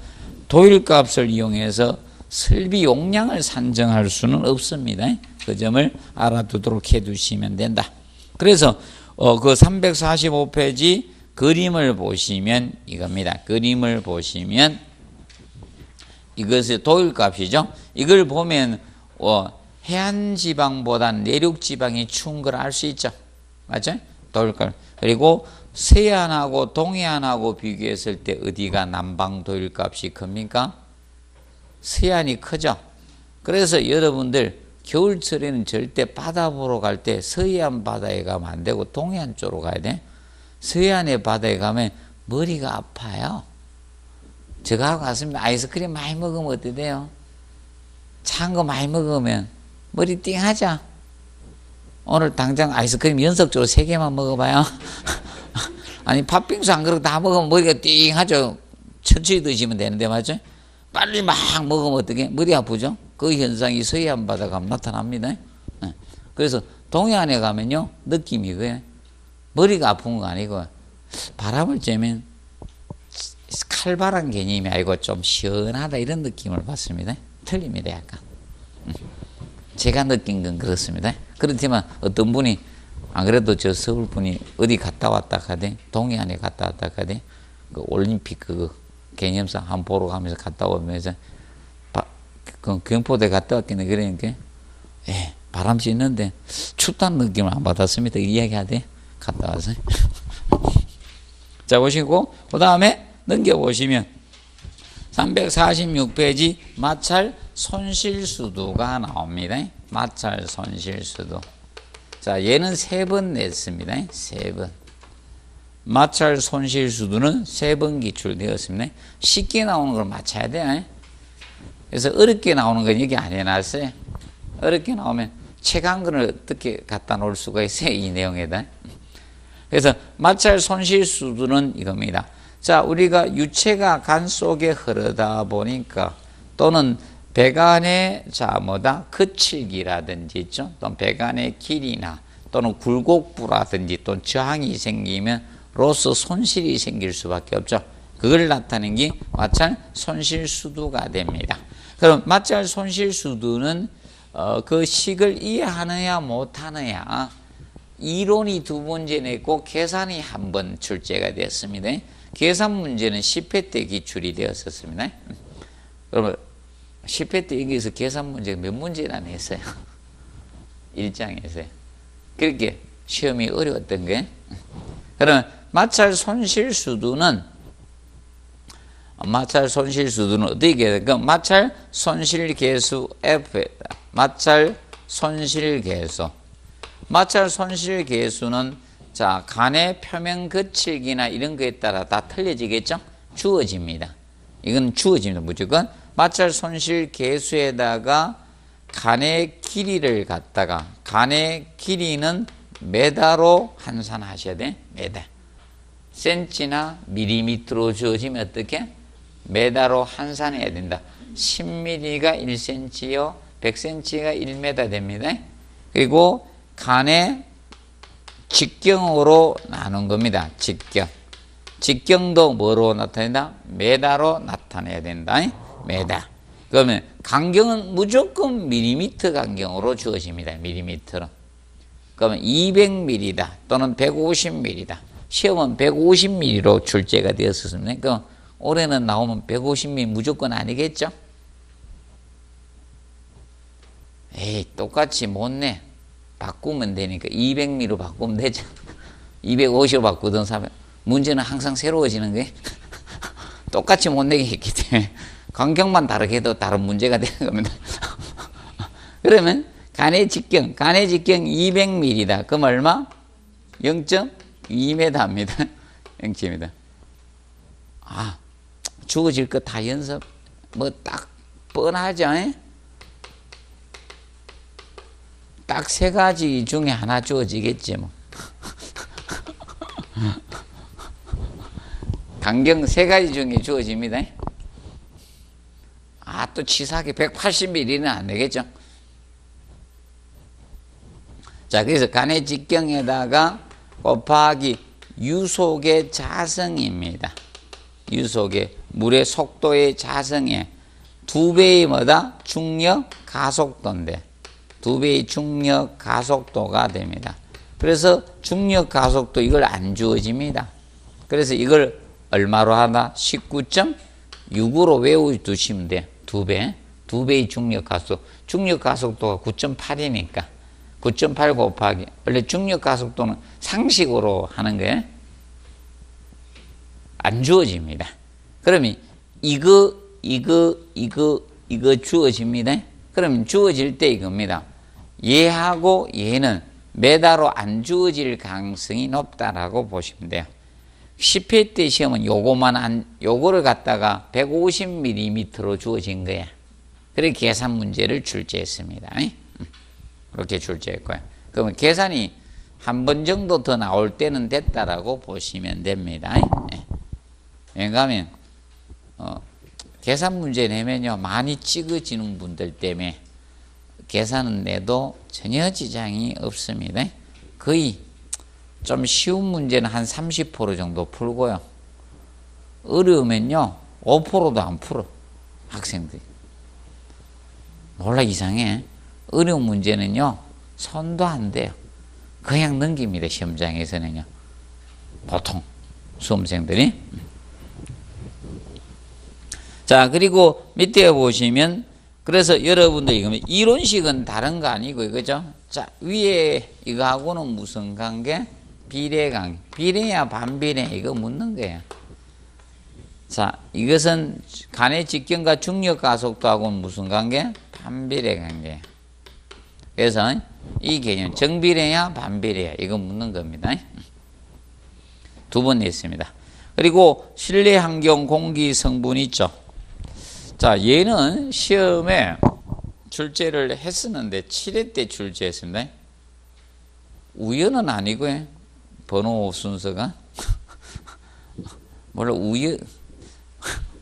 도율값을 이용해서 설비 용량을 산정할 수는 없습니다. 그 점을 알아두도록 해두시면 된다. 그래서 그 345페이지 그림을 보시면 이겁니다. 그림을 보시면 이것이 도율값이죠. 이걸 보면 해안지방보다는 내륙지방이 추운 걸 알 수 있죠. 맞죠? 도율값. 그리고 서해안하고 동해안하고 비교했을 때 어디가 남방 도율값이 큽니까? 서해안이 크죠. 그래서 여러분들 겨울철에는 절대 바다 보러 갈 때 서해안 바다에 가면 안 되고 동해안 쪽으로 가야 돼. 서해안의 바다에 가면 머리가 아파요. 저하고 갔습니다. 아이스크림 많이 먹으면 어떻게 돼요? 찬 거 많이 먹으면 머리 띵하죠? 오늘 당장 아이스크림 연속적으로 3개만 먹어봐요. 아니 팥빙수 안 그러고 다 먹으면 머리가 띵하죠. 천천히 드시면 되는데 맞죠? 빨리 막 먹으면 어떻게 머리 아프죠? 그 현상이 서해안 바다 가면 나타납니다. 그래서 동해안에 가면요 느낌이 그래. 머리가 아픈 거 아니고 바람을 쬐면 칼바람 개념이 아니고 좀 시원하다 이런 느낌을 받습니다. 틀립니다 약간. 제가 느낀 건 그렇습니다. 그렇지만 어떤 분이 안 그래도 저 서울 분이 어디 갔다 왔다 가대 동해안에 갔다 왔다 가대 그 올림픽 그 개념상 한 보러 가면서 갔다 오면서 그 경포대 갔다 왔겠네. 그러니까 바람 쐬는데 춥다는 느낌을 안 받았습니다. 이야기하대 갔다 와서. 자 보시고 그 다음에 넘겨보시면 346페이지 마찰 손실수두가 나옵니다. 마찰 손실수두. 자 얘는 3번 냈습니다. 3번. 마찰 손실수두는 3번 기출되었습니다. 쉽게 나오는 걸 맞춰야 돼. 그래서 어렵게 나오는 건 여기 안 해놨어요. 어렵게 나오면 책 한 권을 어떻게 갖다 놓을 수가 있어요. 이 내용에다. 그래서 마찰 손실수두는 이겁니다. 자 우리가 유체가 간 속에 흐르다 보니까 또는 배관의 거칠기라든지 있죠. 또는 배관의 길이나 또는 굴곡부라든지 또는 저항이 생기면 로서 손실이 생길 수밖에 없죠. 그걸 나타내는 게 마찰 손실수두가 됩니다. 그럼 마찰 손실수두는 그 식을 이해하느냐 못하느냐 이론이 2문제 냈고 계산이 1번 출제가 되었습니다. 계산 문제는 10회 때 기출이 되었었습니다. 그러면 10회 때 여기서 계산 문제가 몇 문제나 냈어요? 1장에서요. 그렇게 시험이 어려웠던 게. 그러면 마찰 손실수두는 어떻게 해야 될까? 마찰 손실계수 F에다. 마찰 손실계수는 자 간의 표면 거칠기나 이런 거에 따라 다 틀려지겠죠? 주어집니다. 이건 주어집니다. 무조건 마찰 손실계수에다가 간의 길이를 갖다가 간의 길이는 메다로 환산하셔야 돼. 메다. 센치나 밀리미터로 주어지면 어떻게? 메다로 환산해야 된다. 10mm가 1cm요. 100cm가 1m 됩니다. 그리고 간의 직경으로 나눈 겁니다. 직경도 뭐로 나타낸다? 메다로 나타내야 된다. 메다. 그러면 간경은 무조건 밀리미터 간경으로 주어집니다. 밀리미터로. 그러면 200mm다 또는 150mm다. 시험은 150mm로 출제가 되었습니다. 그럼 올해는 나오면 150mm 무조건 아니겠죠? 에이 똑같이 못 내. 바꾸면 되니까 200mm로 바꾸면 되죠. 250으로 바꾸든 사면 문제는 항상 새로워지는 거예요. 똑같이 못 내게 했기 때문에 간격만 다르게 해도 다른 문제가 되는 겁니다. 그러면 간의 직경 200mm다. 그럼 얼마? 0.2m입니다. 0.2m. 아, 주어질 거 다 연습 뭐 딱 뻔하죠. 딱 3가지 중에 하나 주어지겠지 뭐. 간경 3가지 중에 주어집니다. 아, 또 치사하게 180mm는 안 되겠죠. 자, 그래서 간의 직경에다가 곱하기 유속의 자성입니다. 유속의 물의 속도의 자성에 2배의 뭐다? 중력 가속도인데 2배의 중력 가속도가 됩니다. 그래서 중력 가속도 이걸 안 주어집니다. 그래서 이걸 얼마로 하나? 19.6으로 외워두시면 돼요. 2배의 중력 가속도. 중력 가속도가 9.8이니까 9.8 곱하기 원래 중력 가속도는 상식으로 하는 거예요. 안 주어집니다. 그러면 이거 주어집니다. 그럼 주어질 때 이겁니다. 얘하고 얘는 메다로 안 주어질 가능성이 높다라고 보시면 돼요. 10회 때 시험은 요거를 갖다가 150mm로 주어진 거야. 그래 계산 문제를 출제했습니다. 이렇게 출제했고요. 그러면 계산이 한 번 정도 더 나올 때는 됐다라고 보시면 됩니다. 왜냐하면 계산 문제 내면요 많이 찍어지는 분들 때문에 계산은 내도 전혀 지장이 없습니다. 거의 좀 쉬운 문제는 한 30% 정도 풀고요. 어려우면요 5%도 안 풀어 학생들이. 몰라 이상해. 어려운 문제는요 손도 안 대요. 그냥 넘깁니다. 시험장에서는요 보통 수험생들이. 자 그리고 밑에 보시면 그래서 여러분들 이거 이론식은 다른 거 아니고 그죠? 자 위에 이거하고는 무슨 관계? 비례 관계. 비례야 반비례 이거 묻는 거예요. 자 이것은 간의 직경과 중력 가속도하고는 무슨 관계? 반비례 관계. 그래서 이 개념 정비례야 반비례야 이거 묻는 겁니다. 두 번 냈습니다. 그리고 실내 환경 공기 성분 있죠. 자 얘는 시험에 출제를 했었는데 7회 때 출제했습니다. 우연은 아니고요. 번호 순서가 몰라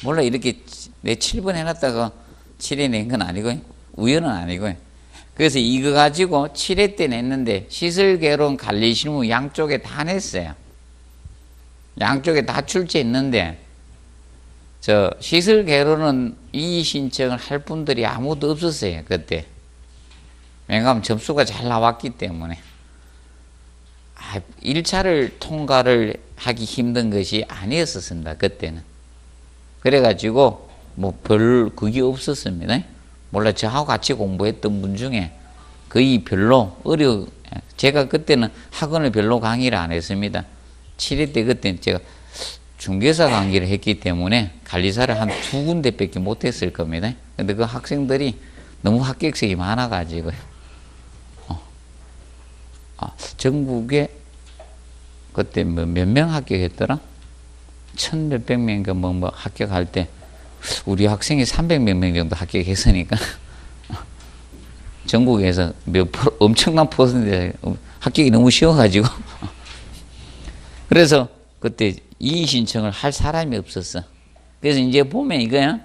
몰라 이렇게 내 7번 해놨다가 7회 낸 건 아니고요. 우연은 아니고요. 그래서 이거 가지고 7회 때 냈는데 시설개론 관리실무 양쪽에 다 냈어요. 양쪽에 다 출제했는데 저 시설개론은 이의 신청을 할 분들이 아무도 없었어요. 그때. 왜냐하면 점수가 잘 나왔기 때문에. 1차를 통과를 하기 힘든 것이 아니었습니다. 그때는. 그래가지고 뭐 별 그게 없었습니다. 몰라 저하고 같이 공부했던 분 중에 거의 별로 제가 그때는 학원을 별로 강의를 안 했습니다. 7회 때 그때는 제가 중개사 강의를 했기 때문에 관리사를 한 2군데밖에 못했을 겁니다. 근데 그 학생들이 너무 합격생이 많아가지고요. 전국에 그때 몇 명 합격했더라? 1,000몇백 명인가 뭐 합격할 때 우리 학생이 300몇 명 정도 합격했으니까 전국에서 엄청난 퍼센트에 합격이 너무 쉬워가지고 그래서 그때 이의 신청을 할 사람이 없었어. 그래서 이제 보면 이거야.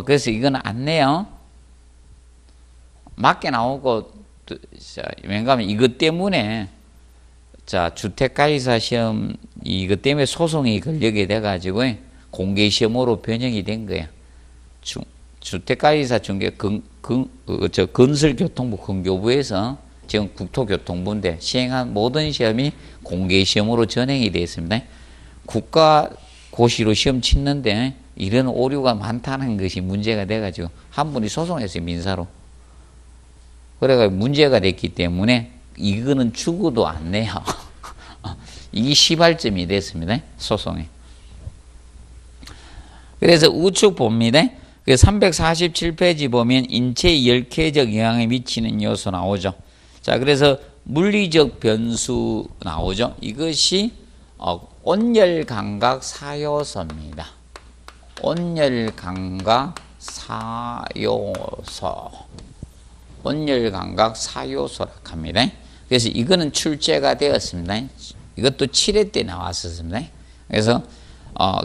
그래서 이건 안 내요. 맞게 나오고 왜냐하면 이것 때문에 자 주택관리사 시험 이것 때문에 소송이 걸리게 돼가지고 공개 시험으로 변형이 된 거야. 주택관리사 중개 건설교통부 건교부에서 지금 국토교통부인데 시행한 모든 시험이 공개 시험으로 전행이 되어 있습니다. 국가고시로 시험 치는데 이런 오류가 많다는 것이 문제가 돼가지고 한 분이 소송했어요. 민사로. 그래가지고 문제가 됐기 때문에 이거는 죽어도 안 내요. 이게 시발점이 됐습니다. 소송에. 그래서 우측 봅니다. 347페이지 보면 인체에 열케적 영향을 미치는 요소 나오죠. 자, 그래서 물리적 변수 나오죠. 이것이 온열감각 사요소입니다. 온열감각 사요소. 온열감각 사요소라고 합니다. 그래서 이거는 출제가 되었습니다. 이것도 7회 때 나왔었습니다. 그래서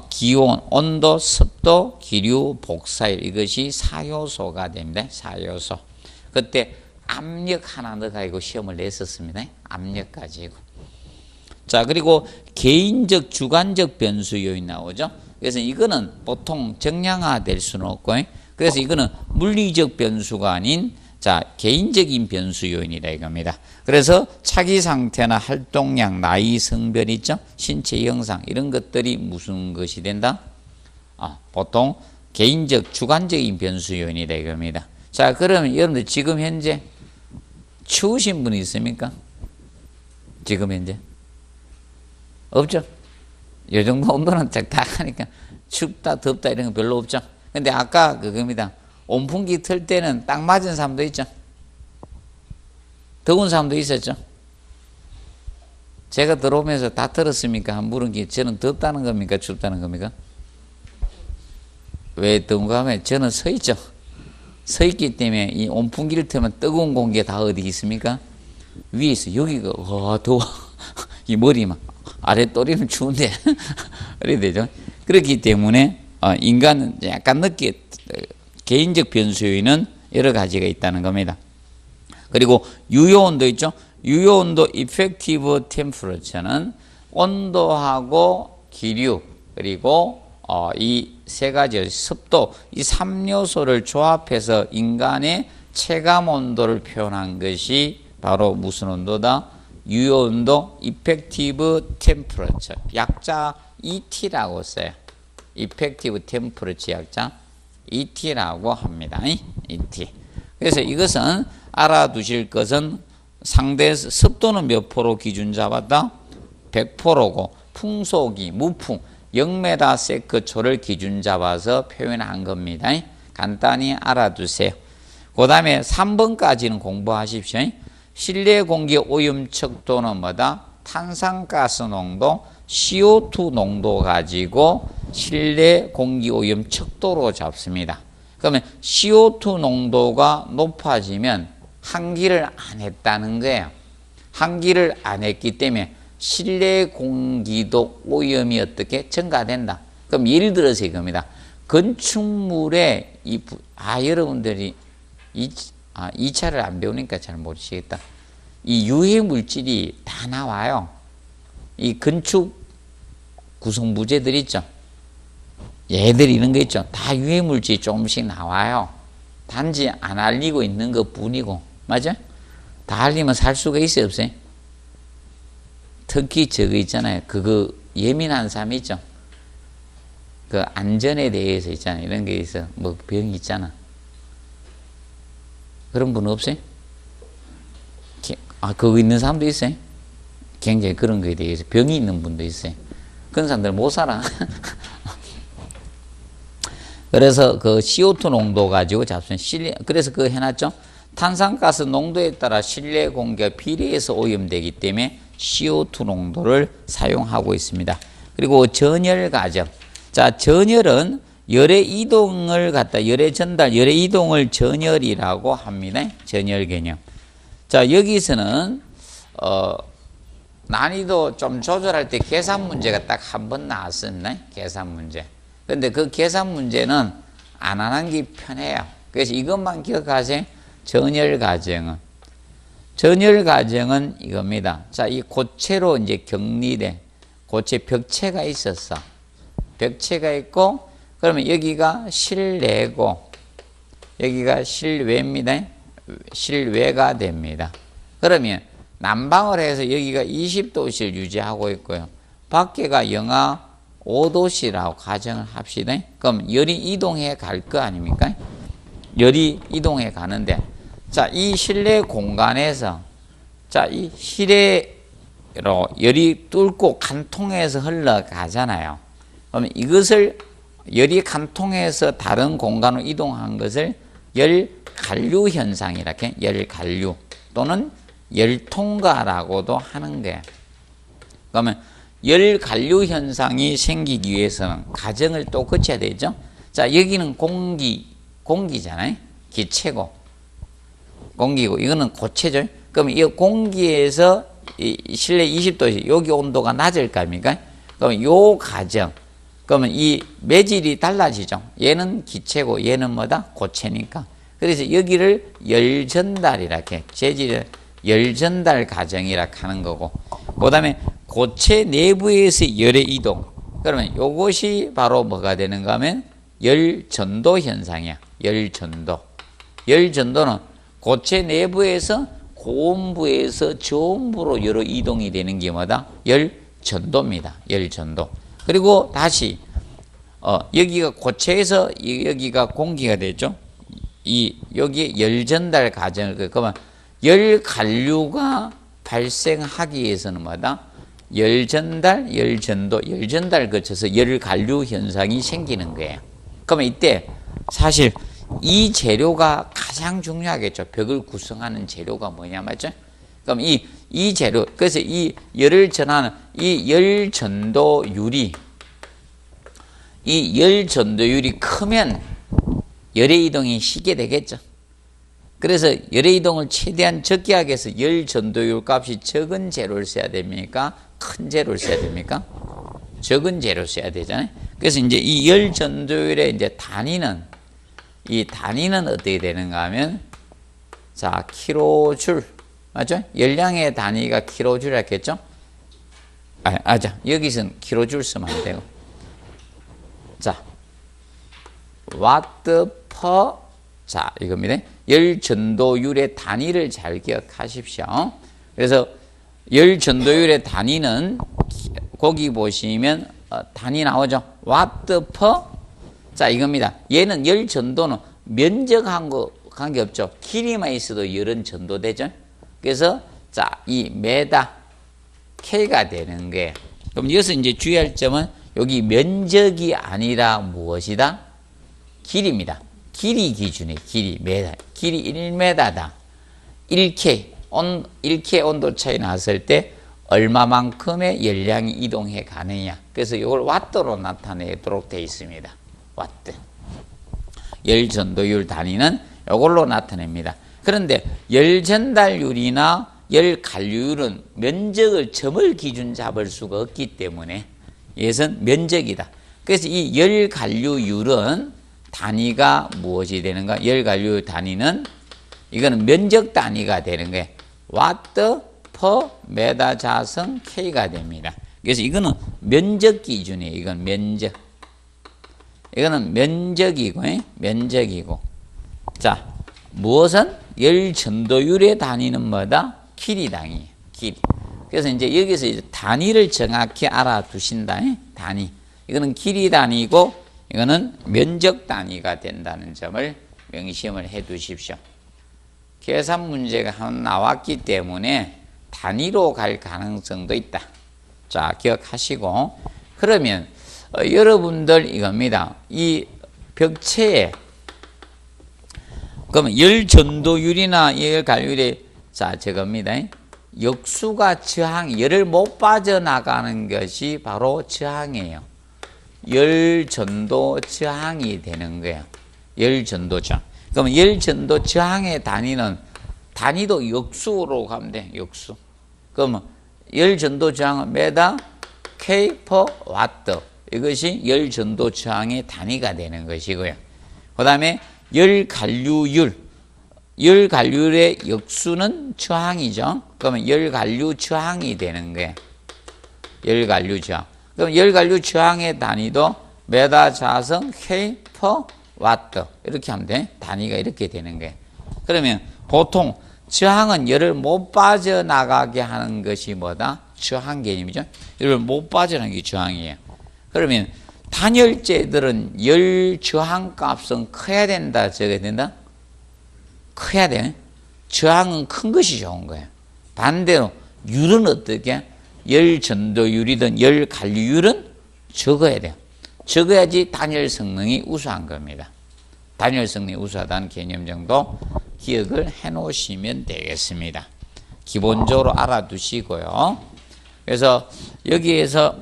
기온, 온도, 습도, 기류, 복사일 이것이 사요소가 됩니다. 사요소. 그때 압력 하나 넣어가지고 시험을 냈었습니다. 압력 가지고. 자, 그리고 개인적, 주관적 변수 요인 나오죠. 그래서 이거는 보통 정량화 될 수는 없고, 그래서 이거는 물리적 변수가 아닌 자, 개인적인 변수 요인이다 이겁니다. 그래서 차기 상태나 활동량, 나이, 성별 있죠? 신체 형상 이런 것들이 무슨 것이 된다? 보통 개인적, 주관적인 변수 요인이다 이겁니다. 자, 그러면 여러분들 지금 현재 추우신 분이 있습니까? 지금 현재? 없죠? 이 정도 온도는 딱딱하니까 춥다, 덥다 이런 거 별로 없죠? 근데 아까 그겁니다. 온풍기 틀 때는 딱 맞은 사람도 있죠. 더운 사람도 있었죠. 제가 들어오면서 다 들었습니까? 한 물은 게 저는 덥다는 겁니까? 춥다는 겁니까? 왜 더운가 하면 저는 서 있죠. 서 있기 때문에 이 온풍기를 틀면 뜨거운 공기가 다 어디 있습니까? 위에 있어. 여기가 더워. 이 머리만 아래 또리는 추운데 그래야 되죠. 그렇기 때문에 인간은 약간 늦게 개인적 변수 요인은 여러 가지가 있다는 겁니다. 그리고 유효온도 있죠. 유효온도 effective temperature는 온도하고 기류 그리고 이 세 가지 습도 이 3요소를 조합해서 인간의 체감 온도를 표현한 것이 바로 무슨 온도다? 유효온도 effective temperature 약자 ET라고 써요. effective temperature 약자 ET라고 합니다. ET. 그래서 이것은 알아두실 것은 상대 습도는 몇 프로 기준 잡았다? 100%고 풍속이 무풍 0m/s초를 기준 잡아서 표현한 겁니다. 간단히 알아두세요. 그 다음에 3번까지는 공부하십시오. 실내 공기 오염 척도는 뭐다? 탄산가스 농도, CO2 농도 가지고 실내 공기 오염 척도로 잡습니다. 그러면 CO2 농도가 높아지면 환기를 안 했다는 거예요. 환기를 안 했기 때문에 실내 공기도 오염이 어떻게 증가된다. 그럼 예를 들어서 이겁니다. 건축물에 여러분들이 2차를 안 배우니까 잘 모르시겠다. 이 유해 물질이 다 나와요. 이 건축 구성 부재들 있죠. 얘들 이런 거 있죠. 다 유해 물질이 조금씩 나와요. 단지 안 알리고 있는 것 뿐이고, 맞아? 다 알리면 살 수가 있어요, 없어요? 특히 저거 있잖아요. 그거 예민한 사람 있죠. 그 안전에 대해서 있잖아요. 이런 게 있어. 뭐 병이 있잖아. 그런 분 없어요? 그거 있는 사람도 있어요. 굉장히 그런 거에 대해서 병이 있는 분도 있어요. 그런 사람들 못 살아. 그래서 그 CO2 농도 가지고 잡수면 그래서 그거 해놨죠. 탄산가스 농도에 따라 실내 공기가 비례해서 오염되기 때문에 CO2 농도를 사용하고 있습니다. 그리고 전열 과정. 자, 전열은 열의 이동을 열의 전달, 열의 이동을 전열이라고 합니다. 전열 개념. 자, 여기서는 난이도 좀 조절할 때 계산 문제가 딱 한 번 나왔었네. 계산 문제. 근데 그 계산 문제는 안 하는 게 편해요. 그래서 이것만 기억하세요. 전열 과정은 이겁니다. 자, 이 고체로 이제 격리된 고체 벽체가 있었어. 벽체가 있고, 그러면 여기가 실내고, 여기가 실외입니다. 실외가 됩니다. 그러면 난방을 해서 여기가 20도씨를 유지하고 있고요. 밖에가 영하 5도씨라고 가정을 합시다. 그럼 열이 이동해 갈 거 아닙니까? 열이 이동해 가는데, 자, 이 실내 공간에서, 자, 이 실내로 열이 뚫고 간통해서 흘러가잖아요. 그러면 이것을 열이 간통해서 다른 공간으로 이동한 것을 열간류 현상이라 해. 열간류 또는 열통과라고도 하는 거예요. 그러면 열간류 현상이 생기기 위해서는 과정을 또 거쳐야 되죠. 자, 여기는 공기잖아요. 기체고 공기고 이거는 고체죠. 그러면 이 공기에서 이 실내 20도에서 여기 온도가 낮을 거 아닙니까? 그러면 요 과정, 그러면 이 매질이 달라지죠. 얘는 기체고 얘는 뭐다? 고체니까. 그래서 여기를 열전달이라 해. 재질을 열전달 과정이라 하는 거고, 그 다음에 고체 내부에서 열의 이동. 그러면 요것이 바로 뭐가 되는가 하면 열전도 현상이야. 열전도. 열전도는 고체 내부에서 고온부에서 저온부로 열의 이동이 되는 게 뭐다? 열전도입니다. 열전도. 그리고 다시 여기가 고체에서 여기가 공기가 되죠. 여기 열전달 과정을 그러면 열간류가 발생하기 위해서는 뭐다? 열전달, 열전도, 열전달 거쳐서 열간류 현상이 생기는 거예요. 그러면 이때 사실 이 재료가 가장 중요하겠죠. 벽을 구성하는 재료가 뭐냐, 맞죠? 그럼 이 재료, 그래서 이 열을 전하는 이 열전도율이, 이 열전도율이 크면 열의 이동이 쉽게 되겠죠. 그래서 열의 이동을 최대한 적게 하기 위해서 열 전도율 값이 적은 재료를 써야 됩니까? 큰 재료를 써야 됩니까? 적은 재료 써야 되잖아요. 그래서 이제 이 열 전도율의 이제 단위는 어떻게 되는가 하면 자, 킬로줄. 맞죠? 열량의 단위가 킬로줄 했겠죠? 자, 여기서는 킬로줄 쓰면 안 되고. 자, 와트 퍼, 자, 이겁니다. 열 전도율의 단위를 잘 기억하십시오. 그래서 열 전도율의 단위는 거기 보시면 단위 나오죠? 와트 퍼, 자, 이겁니다. 얘는 열 전도는 면적한 거 관계없죠. 길이만 있어도 열은 전도되죠. 그래서 자, 이 메다 K가 되는 거예요. 그럼 여기서 이제 주의할 점은 여기 면적이 아니라 무엇이다? 길이입니다. 길이 기준이 길이 메다. 길이 1m다. 1K 온도 차이 났을 때 얼마만큼의 열량이 이동해 가느냐. 그래서 이걸 와트로 나타내도록 되어 있습니다. 와트. 열 전도율 단위는 이걸로 나타냅니다. 그런데 열 전달율이나 열 관류율은 면적을 점을 기준 잡을 수가 없기 때문에 이것은 면적이다. 그래서 이 열 관류율은 단위가 무엇이 되는가? 열 관류율 단위는 이거는 면적 단위가 되는 거예요. 와트 퍼 메다 자성 K가 됩니다. 그래서 이거는 면적 기준이에요. 이건 면적. 이거는 면적이고, 면적이고. 자, 무엇은? 열 전도율의 단위는 뭐다? 길이당이에요. 길이. 그래서 이제 여기서 이제 단위를 정확히 알아두신다. 단위. 이거는 길이 단위고, 이거는 면적 단위가 된다는 점을 명심을 해 두십시오. 계산 문제가 한 나왔기 때문에 단위로 갈 가능성도 있다. 자, 기억하시고. 그러면, 여러분들 이겁니다. 이 벽체에 그러면 열 전도율이나 열 관류율이 자, 저겁니다. 역수가 열을 못 빠져나가는 것이 바로 저항이에요. 열 전도 저항이 되는 거예요. 열 전도 저항. 그러면 열 전도 저항의 단위도 역수로 가면 돼. 역수. 그러면 열 전도 저항은 메다 K per 와트. 이것이 열 전도 저항의 단위가 되는 것이고요. 그 다음에 열 관류율. 열 관류율의 역수는 저항이죠. 그러면 열 관류 저항이 되는 거예요. 열 관류 저항. 그럼 열 관류 저항의 단위도 메다 자성 K per 와트. 이렇게 하면 돼. 단위가 이렇게 되는 거예요. 그러면 보통 저항은 열을 못 빠져나가게 하는 것이 뭐다? 저항 개념이죠. 열을 못 빠져나가는 게 저항이에요. 그러면 단열재들은 열 저항 값은 커야 된다, 적어야 된다? 커야 돼. 저항은 큰 것이 좋은 거예요. 반대로 율은 어떻게? 열 전도율이든 열 관류율은 적어야 돼요. 적어야지 단열 성능이 우수한 겁니다. 단열 성능이 우수하다는 개념 정도 기억을 해 놓으시면 되겠습니다. 기본적으로 알아두시고요. 그래서 여기에서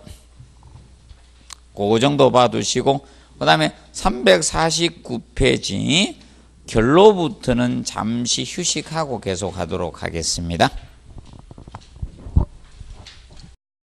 그 정도 봐두시고, 그 다음에 349페이지 결로부터는 잠시 휴식하고 계속 하도록 하겠습니다.